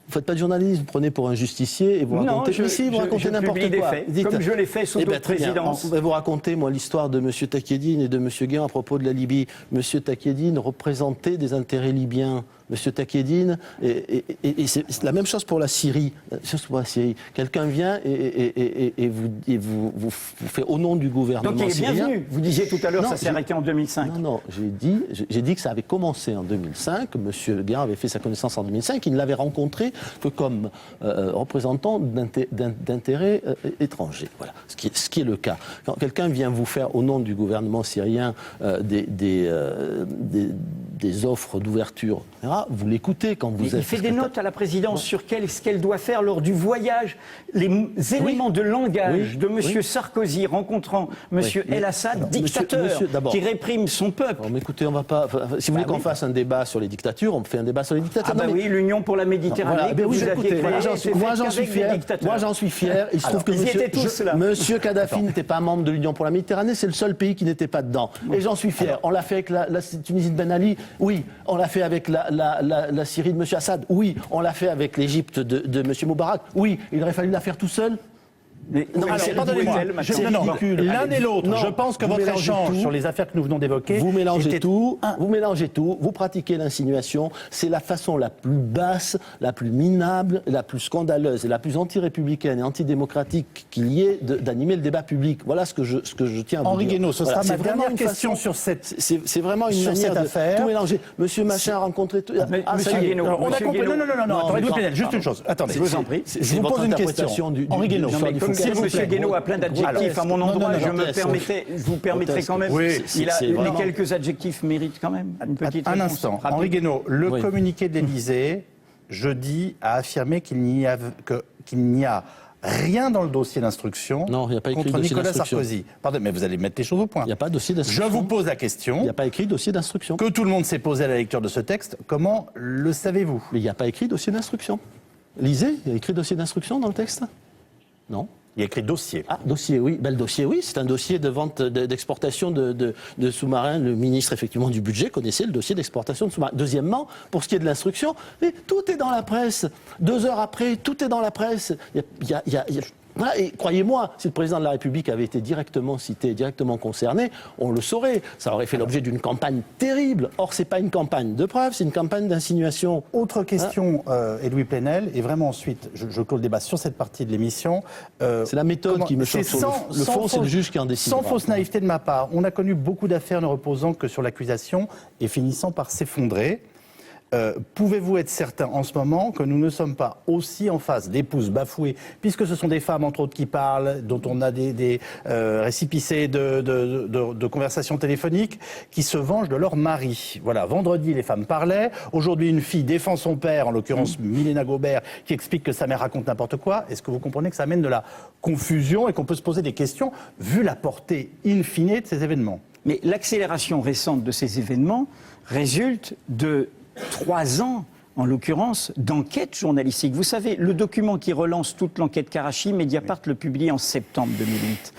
faites pas de journalisme, vous prenez pour un justicier et vous racontez. Vous racontez n'importe quoi. Comme je l'ai fait sous d'autres présidences. Vous racontez, moi, l'histoire de monsieur Taquiedine et de monsieur Guéant à propos de la Libye. Monsieur Taquiedine représentait des intérêts libyens. Monsieur Taquiedine, et c'est la même chose pour la Syrie. Quelqu'un vient et vous fait au nom du gouvernement syrien. Donc il est bienvenu. Vous disiez tout à l'heure, ça s'est arrêté en 2005. Non, j'ai dit que ça avait commencé en 2005. Monsieur Guéant avait fait sa connaissance en 2005. Il ne l'avait rencontré que comme représentant d'intérêts étrangers. Voilà, ce qui est le cas. Quand quelqu'un vient vous faire au nom du gouvernement syrien des offres d'ouverture, etc., pas, vous l'écoutez quand vous Mais êtes... il fait des notes à la présidence sur ce qu'elle doit faire lors du voyage, les éléments de langage de M. Sarkozy rencontrant M. El Assad, dictateur, qui réprime son peuple. Mais écoutez, on va pas... Si vous voulez qu'on fasse un débat sur les dictatures, on fait un débat sur les dictatures. Ah oui, l'Union pour la Méditerranée, voilà, vous aviez créé, moi j'en suis fier. Moi j'en suis fier. Il se trouve que monsieur Kadhafi n'était pas membre de l'Union pour la Méditerranée, c'est le seul pays qui n'était pas dedans. Et j'en suis fier. On l'a fait avec la Tunisie de Ben Ali, oui. On l'a fait avec la Syrie de M. Assad, oui. On l'a fait avec l'Égypte de M. Moubarak, oui. Il aurait fallu la faire tout seul. Mais, non, alors, pardonnez-moi, c'est ridicule. L'un et l'autre, je pense que votre échange sur les affaires que nous venons d'évoquer... Vous mélangez tout, vous pratiquez l'insinuation, c'est la façon la plus basse, la plus minable, la plus scandaleuse et la plus anti-républicaine et antidémocratique qu'il y ait d'animer le débat public. Voilà ce que je tiens à vous dire. Henri Guénaud, ce sera ma dernière question sur cette C'est vraiment une manière de tout mélanger. Monsieur Machin a rencontré... Monsieur Guénaud, on a compris... Non, Louis Plenel, juste une chose. Attendez, je vous en prie. Je vous pose une question. Henri Guénaud, si M. Guénaud a plein d'adjectifs à mon endroit, je vous permettrai quand même. Oui, les quelques adjectifs méritent quand même une petite réponse. Un instant. Henri Guénaud, le communiqué de l'Élysée, jeudi, a affirmé qu'il n'y a rien dans le dossier d'instruction contre Nicolas Sarkozy. Pardon, mais vous allez mettre les choses au point. Il n'y a pas de dossier d'instruction. Je vous pose la question. Il n'y a pas écrit dossier d'instruction. Que tout le monde s'est posé à la lecture de ce texte. Comment le savez-vous? Mais il n'y a pas écrit dossier d'instruction. Lisez, il y a écrit dossier d'instruction dans le texte? Non. Il y a écrit dossier. Ah, dossier, oui. Ben, le dossier, oui. C'est un dossier de vente, d'exportation de sous-marins. Le ministre, effectivement, du budget connaissait le dossier d'exportation de sous-marins. Deuxièmement, pour ce qui est de l'instruction, tout est dans la presse. 2 heures après, tout est dans la presse. Voilà, et croyez-moi, si le président de la République avait été directement cité, directement concerné, on le saurait. Ça aurait fait l'objet d'une campagne terrible. Or, c'est pas une campagne de preuve, c'est une campagne d'insinuation. Autre question, Louis Plenel, et vraiment ensuite, je clôt le débat sur cette partie de l'émission. C'est la méthode qui me choque. Le fond, c'est le juge qui en décide. Sans fausse naïveté de ma part, on a connu beaucoup d'affaires ne reposant que sur l'accusation et finissant par s'effondrer. Pouvez-vous être certain en ce moment que nous ne sommes pas aussi en face d'épouses bafouées, puisque ce sont des femmes entre autres qui parlent, dont on a des récipicés de conversations téléphoniques, qui se vengent de leur mari. Voilà, vendredi les femmes parlaient, aujourd'hui une fille défend son père, en l'occurrence Milena Gobert, qui explique que sa mère raconte n'importe quoi. Est-ce que vous comprenez que ça amène de la confusion et qu'on peut se poser des questions vu la portée in fine de ces événements? Mais l'accélération récente de ces événements résulte de 3 ans, en l'occurrence, d'enquête journalistique. Vous savez, le document qui relance toute l'enquête Karachi, Mediapart le publie en septembre 2008.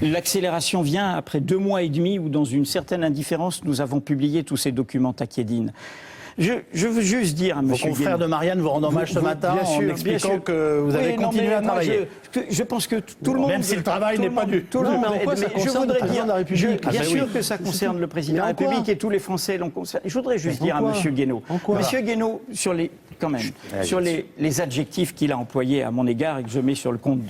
L'accélération vient après 2 mois et demi où, dans une certaine indifférence, nous avons publié tous ces documents Takedine. Je veux juste dire à M. Vos confrères de Marianne vous rendent hommage ce matin en expliquant que vous avez continué à travailler. Je pense que tout le monde... Même si le travail n'est pas du tout... Je voudrais dire... Bien sûr que ça concerne le président de la République et tous les Français l'ont concerné. Je voudrais juste dire à M. Guénaud... M. Guénaud, sur les adjectifs qu'il a employés à mon égard et que je mets sur le compte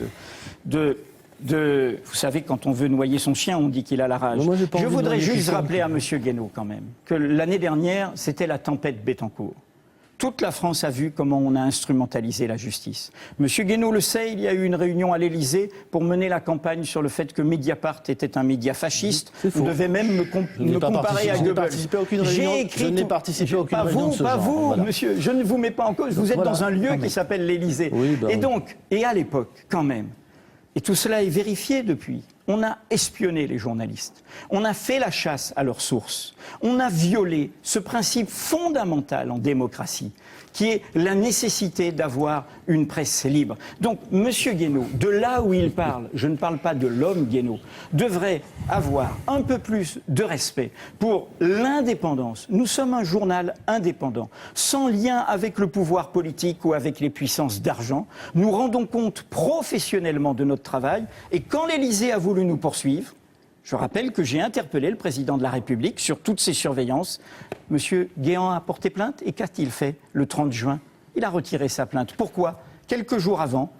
vous savez, quand on veut noyer son chien, on dit qu'il a la rage. Je voudrais juste rappeler à M. Guénaud, quand même, que l'année dernière, c'était la tempête Bettencourt. Toute la France a vu comment on a instrumentalisé la justice. M. Guénaud le sait, il y a eu une réunion à l'Élysée pour mener la campagne sur le fait que Mediapart était un média fasciste. Vous devez même me comparer à Goebbels. Je n'ai participé à aucune réunion. Je n'ai participé à aucune réunion de ce genre. Pas vous, voilà. Monsieur. Je ne vous mets pas en cause. Vous êtes dans un lieu qui s'appelle l'Élysée. Oui, et à l'époque, quand même, et tout cela est vérifié depuis. On a espionné les journalistes. On a fait la chasse à leurs sources. On a violé ce principe fondamental en démocratie, qui est la nécessité d'avoir une presse libre. Donc, M. Guénaud, de là où il parle, je ne parle pas de l'homme Guénaud, devrait avoir un peu plus de respect pour l'indépendance. Nous sommes un journal indépendant, sans lien avec le pouvoir politique ou avec les puissances d'argent. Nous rendons compte professionnellement de notre travail, et quand l'Élysée a voulu nous poursuivre, je rappelle que j'ai interpellé le président de la République sur toutes ces surveillances. Monsieur Guéant a porté plainte, et qu'a-t-il fait le 30 juin? Il a retiré sa plainte. Pourquoi? Quelques jours avant,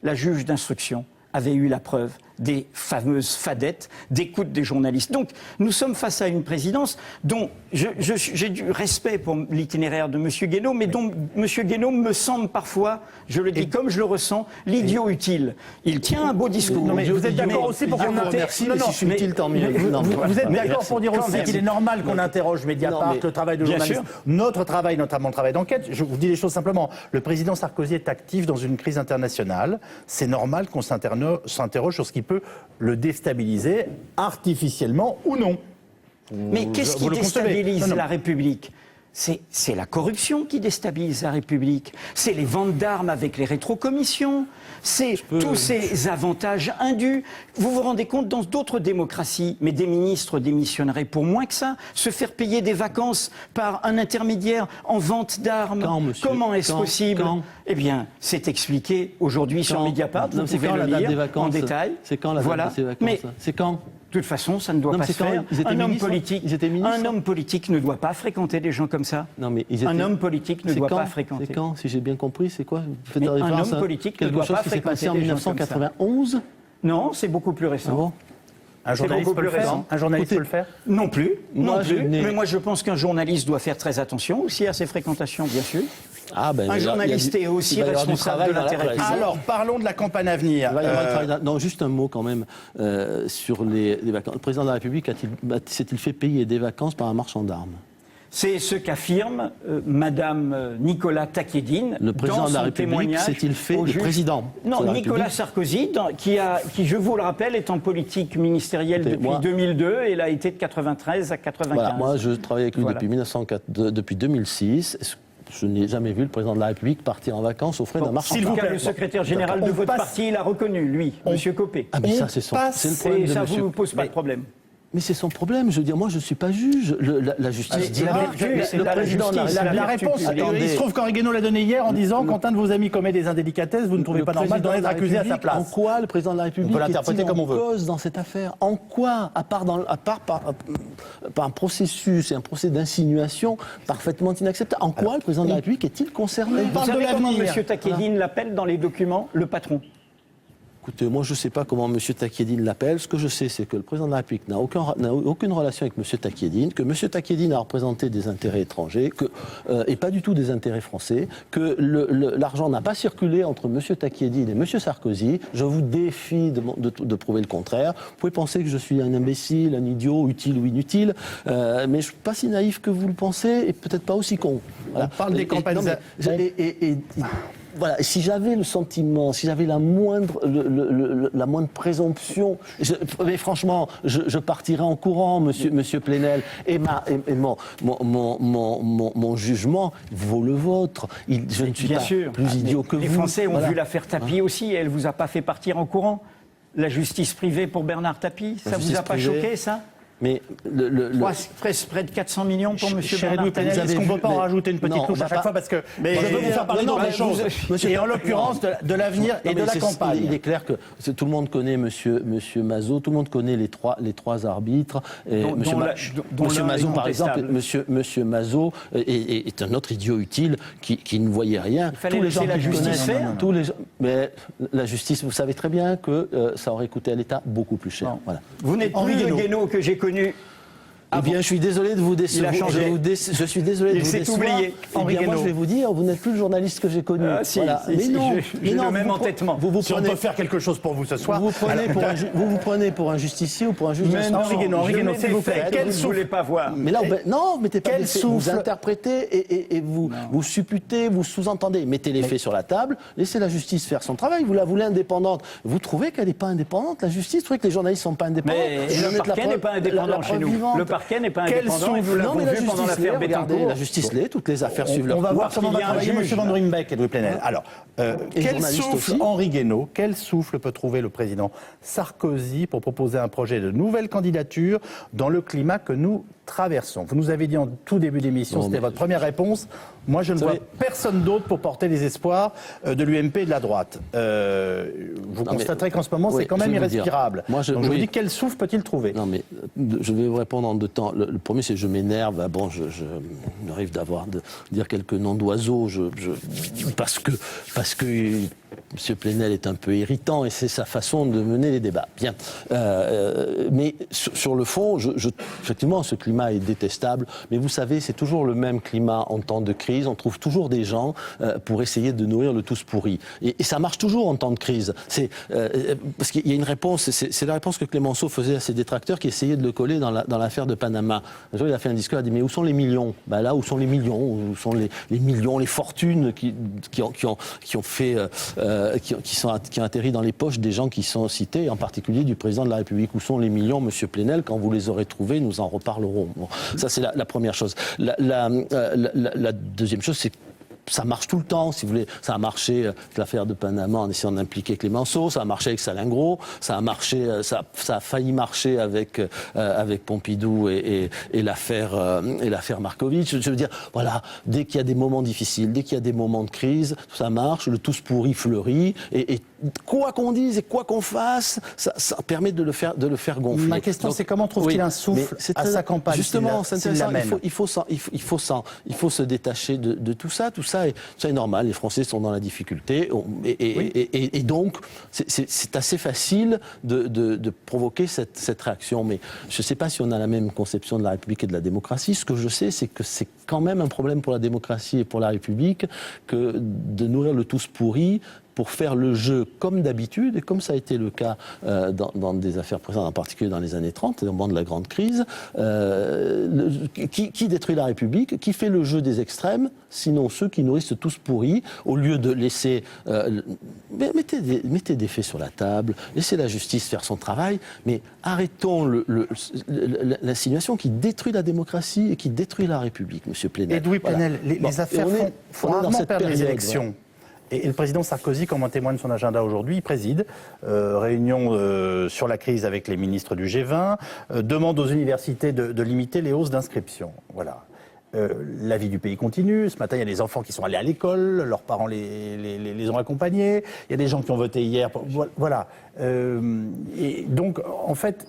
la juge d'instruction avait eu la preuve des fameuses fadettes d'écoute des journalistes. Donc, nous sommes face à une présidence dont j'ai du respect pour l'itinéraire de M. Guénaud, mais dont M. Guénaud me semble parfois, je le dis comme je le ressens, l'idiot utile. Il tient un beau discours. Non, mais vous êtes d'accord aussi pour qu'on Merci, mais si je suis utile, tant mieux. Vous êtes d'accord pour dire aussi même. qu'il est normal qu'on interroge Mediapart, le travail de Bien journaliste, sûr. notre travail, notamment le travail d'enquête. Je vous dis les choses simplement. Le président Sarkozy est actif dans une crise internationale. C'est normal qu'on s'interroge sur ce qui peut le déstabiliser, artificiellement ou non. Mais qu'est-ce qui Vous le concevez? déstabilise Non. la République ? C'est la corruption qui déstabilise la République. C'est les ventes d'armes avec les rétrocommissions. C'est tous ces avantages indus. Vous vous rendez compte, dans d'autres démocraties, mais des ministres démissionneraient pour moins que ça. Se faire payer des vacances par un intermédiaire en vente d'armes. Quand, monsieur ? Comment est-ce possible ? Quand ? Eh bien, c'est expliqué aujourd'hui sur Quand ? Mediapart. Non, Vous c'est pouvez quand le la date lire des vacances en détail. C'est quand la Voilà. date de ces vacances Mais c'est quand ? de toute façon, ça ne doit Non, pas mais se c'est quand faire. ils étaient Un homme ministres politique, Ils étaient ministres un homme politique ne doit pas fréquenter des gens comme ça. Non, mais ils Un étaient- homme politique ne C'est doit quand pas fréquenter. C'est quand, si j'ai bien compris, c'est quoi Vous faites Mais un référence homme à politique ne quelque doit chose pas qui s'est passé fréquenter en des gens comme ça. 1991 Non, c'est beaucoup plus récent. Ah bon Un journaliste beaucoup peut le plus faire. récent. Un journaliste Écoutez, peut le faire. Non plus, Moi, non je plus. n'ai- Mais moi, je pense qu'un journaliste doit faire très attention aussi à ses fréquentations, bien sûr. Ah, ben, Un journaliste est aussi responsable de l'intérêt public. Alors, parlons de la campagne à venir. Il va y avoir un travail non, juste un mot quand même sur les vacances. Le président de la République s'est-il fait payer des vacances par un marchand d'armes ? C'est ce qu'affirme Madame Nicolas Takedine. Le président dans de la son République témoignage s'est-il fait au le juge. président Non, de la Nicolas République Sarkozy, qui, je vous le rappelle, est en politique ministérielle Écoutez, depuis moi- 2002 et il a été de 93 à 95. Voilà, moi je travaille avec lui Voilà. depuis 2006. Je n'ai jamais vu le président de la République partir en vacances aux frais d'un marchand s'il En vous tout cas, plaît. le secrétaire général de On votre passe- parti l'a reconnu, lui, Monsieur Copé. Ah, mais On ça, c'est le passe- problème Et de ça ne monsieur. vous pose pas de problème. Mais c'est son problème. Je veux dire, moi, je ne suis pas juge. La justice Mais dira la vertu, que c'est le la président de la justice, République. La réponse, Attendez. il se trouve qu'Henri Guénaud l'a donné hier en disant quand un de vos amis commet des indélicatesses, vous ne trouvez Le pas normal d'en président de être la accusé à sa République, En place. quoi le président de la République On peut l'interpréter est-il comme on en veut. cause dans cette affaire? En quoi, à part par un processus et un procès d'insinuation parfaitement inacceptable, en quoi le président de la République est-il concerné? on parle Vous savez de comment l'avenir. M. Takedine l'appelle dans les documents le patron? Écoutez, moi je ne sais pas comment M. Takedine l'appelle. Ce que je sais, c'est que le président de la République n'a aucune relation avec M. Takedine, que M. Takedine a représenté des intérêts étrangers, et pas du tout des intérêts français, que l'argent n'a pas circulé entre M. Takedine et M. Sarkozy. Je vous défie de prouver le contraire. Vous pouvez penser que je suis un imbécile, un idiot, utile ou inutile, mais je ne suis pas si naïf que vous le pensez, et peut-être pas aussi con. Voilà. On parle des campagnes- Voilà, si j'avais le sentiment, si j'avais la moindre présomption, mais franchement, je partirais en courant, monsieur Plenel, et mon jugement vaut le vôtre. Je ne suis Bien pas sûr. plus idiot que vous. Les Français ont Voilà. vu l'affaire Tapie aussi, et elle vous a pas fait partir en courant. La justice privée pour Bernard Tapie, ça vous justice a pas privée. choqué, ça? Mais Près de 400 millions pour M. Cher Bernard Edoui Plenel, Tapie. est-ce qu'on ne peut pas en mais- rajouter une petite non, couche on à va chaque pas- fois parce que Mais- je veux vous faire parler non, d'autre mais chose. monsieur- Et en l'occurrence de l'avenir et Non, de mais la il campagne. est clair que tout le monde connaît monsieur Mazot, tout le monde connaît les trois arbitres. Et Dont monsieur l'un est Mazot, par exemple, contestable. monsieur Mazot est un autre idiot utile qui ne voyait rien. Il fallait laisser la qui justice connaissent- faire. tous les gens- mais la justice, vous savez très bien que ça aurait coûté à l'État beaucoup plus cher. Non. Voilà. Vous n'êtes Henri plus le Guénaud. Guénaud que j'ai connu. Eh bien, je suis désolé de vous décevoir. Il a changé. Je suis désolé de Il vous s'est décevoir. oublié. Eh Henri bien, moi, Guénaud. je vais vous dire, vous n'êtes plus le journaliste que j'ai connu. Ah, si, si, mais si, non, j'ai le même vous entêtement. Vous Si on prenez peut faire quelque chose pour vous ce soir. Vous vous prenez pour un justicier ou pour un juge Mais d'instruction. non, Henri Guénaud, je mets s'il des vous plaît, faits que quel vous ne souffle. voulez pas voir. Mais là, non, mettez pas Quel des faits. Vous souffle. interprétez et vous supputez, vous sous-entendez. Mettez les faits sur la table, laissez la justice faire son travail. Vous la voulez indépendante. Vous trouvez qu'elle n'est pas indépendante, la justice? Vous trouvez que les journalistes ne sont pas indépendants? Mais Vous en le êtes la parquet preuve- n'est pas la indépendant chez preuve nous. vivante. Le parquet n'est pas Quels indépendant et sont- nous l'avons Non, mais la vu pendant justice l'affaire l'est, regardez, Bettencourt. la justice l'est, toutes les affaires suivent leur On va cours. voir comment qu'il va y a un travailler juge, M. Van là. Ruymbeck et Edoui Plenel. Alors, Et quel journaliste souffle, aussi. Henri Guénaud, quel souffle peut trouver le président Sarkozy pour proposer un projet de nouvelle candidature dans le climat que nous traversons? Vous nous avez dit en tout début d'émission, Non, c'était mais- votre première réponse. Moi, je ne Vous vois savez- personne d'autre pour porter les espoirs de l'UMP et de la droite. Vous Non, mais- constaterez qu'en ce moment, Oui, c'est quand je même vais vous dire. irrespirable. Moi, Donc je vous oui. dis, quel souffle peut-il trouver? Non, mais je vais vous répondre en deux temps. Le premier, c'est je m'énerve. Ah bon, je m'arrive de dire quelques noms d'oiseaux, parce que M. Plenel est un peu irritant et c'est sa façon de mener les débats. Bien. Mais sur le fond, effectivement, ce climat est détestable. Mais vous savez, c'est toujours le même climat en temps de crise. On trouve toujours des gens pour essayer de nourrir le tous pourri. Et ça marche toujours en temps de crise. Parce qu'il y a une réponse, c'est la réponse que Clémenceau faisait à ses détracteurs qui essayaient de le coller dans l'affaire de Panama. Un jour, il a fait un discours, il a dit, mais où sont les millions? Ben là, où sont les millions? Où sont les millions, les fortunes qui ont atterri dans les poches des gens qui sont cités, en particulier du président de la République. Où sont les millions, Monsieur Plenel? Quand vous les aurez trouvés, nous en reparlerons. Bon, ça, c'est la première chose. La deuxième chose, c'est que ça marche tout le temps, si vous voulez. Ça a marché avec l'affaire de Panama en essayant d'impliquer Clémenceau, ça a marché avec Salingro, ça a failli marcher avec Pompidou et l'affaire Markovitch. Je veux dire, voilà, dès qu'il y a des moments difficiles, dès qu'il y a des moments de crise, ça marche, le tous pourri fleurit, et quoi qu'on dise et quoi qu'on fasse, ça permet de le faire gonfler. Ma question, c'est comment trouve-t-il un souffle à sa campagne? Justement, c'est intéressant. Il faut se détacher de tout ça. Tout ça est normal. Les Français sont dans la difficulté. Et donc, c'est assez facile de provoquer cette réaction. Mais je ne sais pas si on a la même conception de la République et de la démocratie. Ce que je sais, c'est que c'est quand même un problème pour la démocratie et pour la République que de nourrir le tous pourri pour faire le jeu comme d'habitude, et comme ça a été le cas dans des affaires présentes, en particulier dans les années 30, au moment de la grande crise, qui détruit la République, qui fait le jeu des extrêmes, sinon ceux qui nourrissent tous pourris, au lieu de laisser... mettez des faits sur la table, laissez la justice faire son travail, mais arrêtons l'insinuation qui détruit la démocratie et qui détruit la République, M. Plenel. Edoui Plenel, les affaires font rarement perdre les élections. Ouais. Et le président Sarkozy, comme en témoigne son agenda aujourd'hui, il préside réunion sur la crise avec les ministres du G20, demande aux universités de limiter les hausses d'inscription. Voilà. La vie du pays continue. Ce matin, il y a des enfants qui sont allés à l'école, leurs parents les ont accompagnés. Il y a des gens qui ont voté hier. Voilà. Et donc, en fait,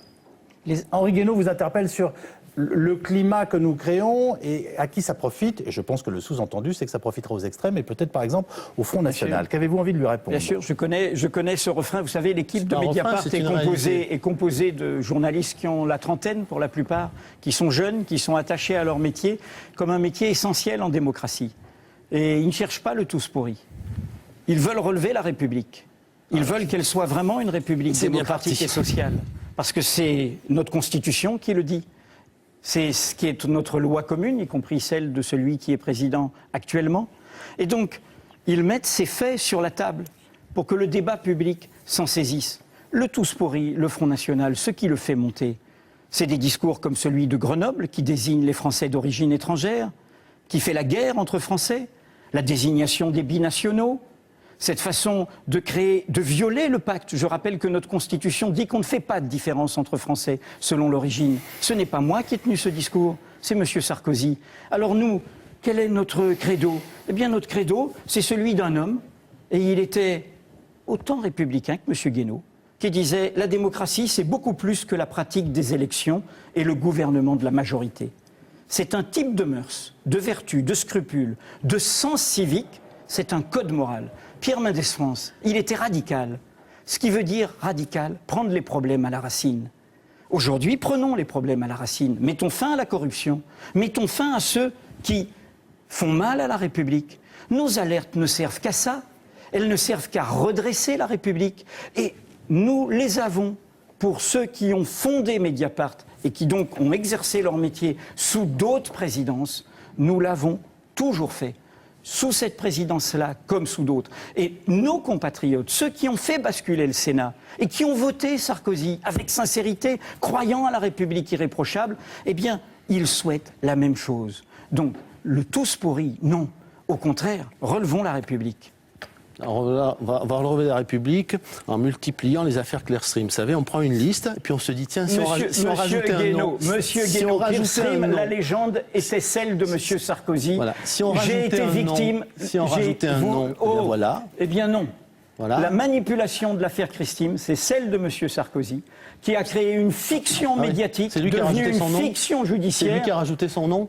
Henri Guénaud vous interpelle sur le climat que nous créons et à qui ça profite. Et je pense que le sous-entendu, c'est que ça profitera aux extrêmes et peut-être, par exemple, au Front National. Qu'avez-vous envie de lui répondre? Bien sûr, je connais ce refrain. Vous savez, l'équipe de Mediapart est composée de journalistes qui ont la trentaine, pour la plupart, qui sont jeunes, qui sont attachés à leur métier, comme un métier essentiel en démocratie. Et ils ne cherchent pas le tous pourri. Ils veulent relever la République. Ils veulent qu'elle soit vraiment une République démocratique et sociale. Parce que c'est notre Constitution qui le dit. C'est ce qui est notre loi commune, y compris celle de celui qui est président actuellement. Et donc, ils mettent ces faits sur la table pour que le débat public s'en saisisse. Le tous pourri, le Front National, ce qui le fait monter, c'est des discours comme celui de Grenoble, qui désigne les Français d'origine étrangère, qui fait la guerre entre Français, la désignation des binationaux, cette façon de violer le pacte. Je rappelle que notre Constitution dit qu'on ne fait pas de différence entre Français selon l'origine. Ce n'est pas moi qui ai tenu ce discours, c'est M. Sarkozy. Alors nous, quel est notre credo? Eh bien notre credo, c'est celui d'un homme, et il était autant républicain que M. Guénaud, qui disait « La démocratie, c'est beaucoup plus que la pratique des élections et le gouvernement de la majorité. C'est un type de mœurs, de vertu, de scrupules, de sens civique, c'est un code moral. » Pierre Mendès France, il était radical. Ce qui veut dire radical, prendre les problèmes à la racine. Aujourd'hui, prenons les problèmes à la racine. Mettons fin à la corruption. Mettons fin à ceux qui font mal à la République. Nos alertes ne servent qu'à ça. Elles ne servent qu'à redresser la République. Et nous les avons pour ceux qui ont fondé Mediapart et qui donc ont exercé leur métier sous d'autres présidences. Nous l'avons toujours fait. Sous cette présidence-là, comme sous d'autres. Et nos compatriotes, ceux qui ont fait basculer le Sénat et qui ont voté Sarkozy avec sincérité, croyant à la République irréprochable, eh bien, ils souhaitent la même chose. Donc, le tous pourri, non. Au contraire, relevons la République. Alors, on va relever la République en multipliant les affaires Clearstream. Vous savez, on prend une liste et puis on se dit, tiens, si on rajoutait un nom... Monsieur Guénaud, Clearstream, la légende était celle de Monsieur Sarkozy. Voilà. Si on J'ai été victime... Si on rajoutait un nom, eh bien voilà. Eh bien non. Voilà. La manipulation de l'affaire Clearstream, c'est celle de Monsieur Sarkozy, qui a créé une fiction médiatique, devenue une fiction judiciaire. C'est lui qui a rajouté son nom?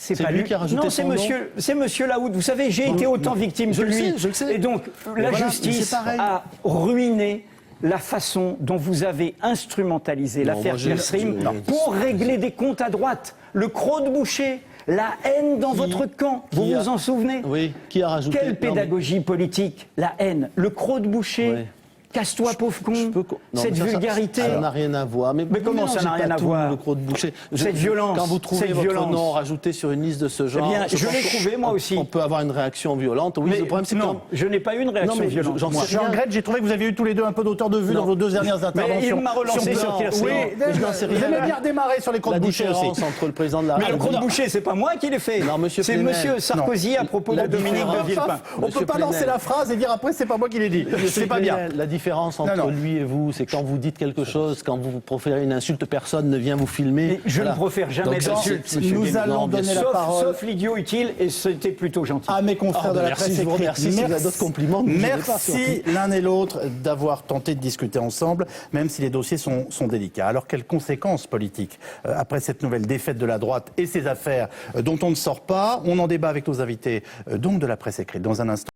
C'est C'est pas lui qui a rajouté non, son nom. c'est monsieur Laoud. Vous savez, j'ai été autant victime je que le lui. sais, je le sais. Et donc, Mais la voilà, mais justice c'est pareil. a ruiné la façon dont vous avez instrumentalisé l'affaire moi, Pierre Srim pour régler des comptes à droite. Le croc de boucher, la haine dans votre camp. Vous qui a- vous en souvenez? Oui, qui a rajouté... Quelle non, mais- pédagogie politique? La haine. Le croc de boucher. Ouais. Casse-toi, pauvre con. Non, Cette mais ça, vulgarité. Ça n'a rien à voir. Mais comment ça n'a rien à voir? Le croc de boucher. Cette violence, Quand vous trouvez cette votre violence. nom rajouté sur une liste de ce genre, Eh bien, je pense l'ai que trouvé, moi aussi. On peut avoir une réaction violente. Oui, Mais le problème, c'est non, quand... je n'ai pas eu une réaction mais violente. j'en moi. sais Je rien. regrette, j'ai trouvé que vous aviez eu tous les deux un peu d'auteur de vue Non. dans vos deux dernières interventions. il m'a relancé sur Pierre Srim. Oui, Mais je n'en sais vous rien. aimez bien redémarrer sur les crocs La de boucher différence aussi. entre le président de la Mais le République... croc de boucher, c'est pas moi qui l'ai fait. Non, monsieur c'est Plenel. monsieur Sarkozy à propos de La Dominique de différence- Villepin. On ne Monsieur peut pas Plenel. lancer la phrase et dire après c'est pas moi qui l'ai dit. C'est pas bien. La différence entre Non. lui et vous, c'est quand vous dites quelque chose, quand vous proférez une insulte, personne ne vient vous filmer. Mais je ne profère jamais Donc, d'insultes, c'est- monsieur Nous Guénon. allons bien donner sûr. la parole Sauf l'idiot utile, et c'était plutôt gentil. à mes confrères de la merci, presse je vous écrite. remercie. Si vous avez d'autres compliments, ne bougez pas, Merci l'un et l'autre d'avoir tenté de discuter ensemble, même si les dossiers sont délicats. Alors, quelles conséquences politiques après cette nouvelle défaite de la droite et ces affaires dont on ne sort pas? On en débat avec nos invités donc de la presse écrite dans un instant.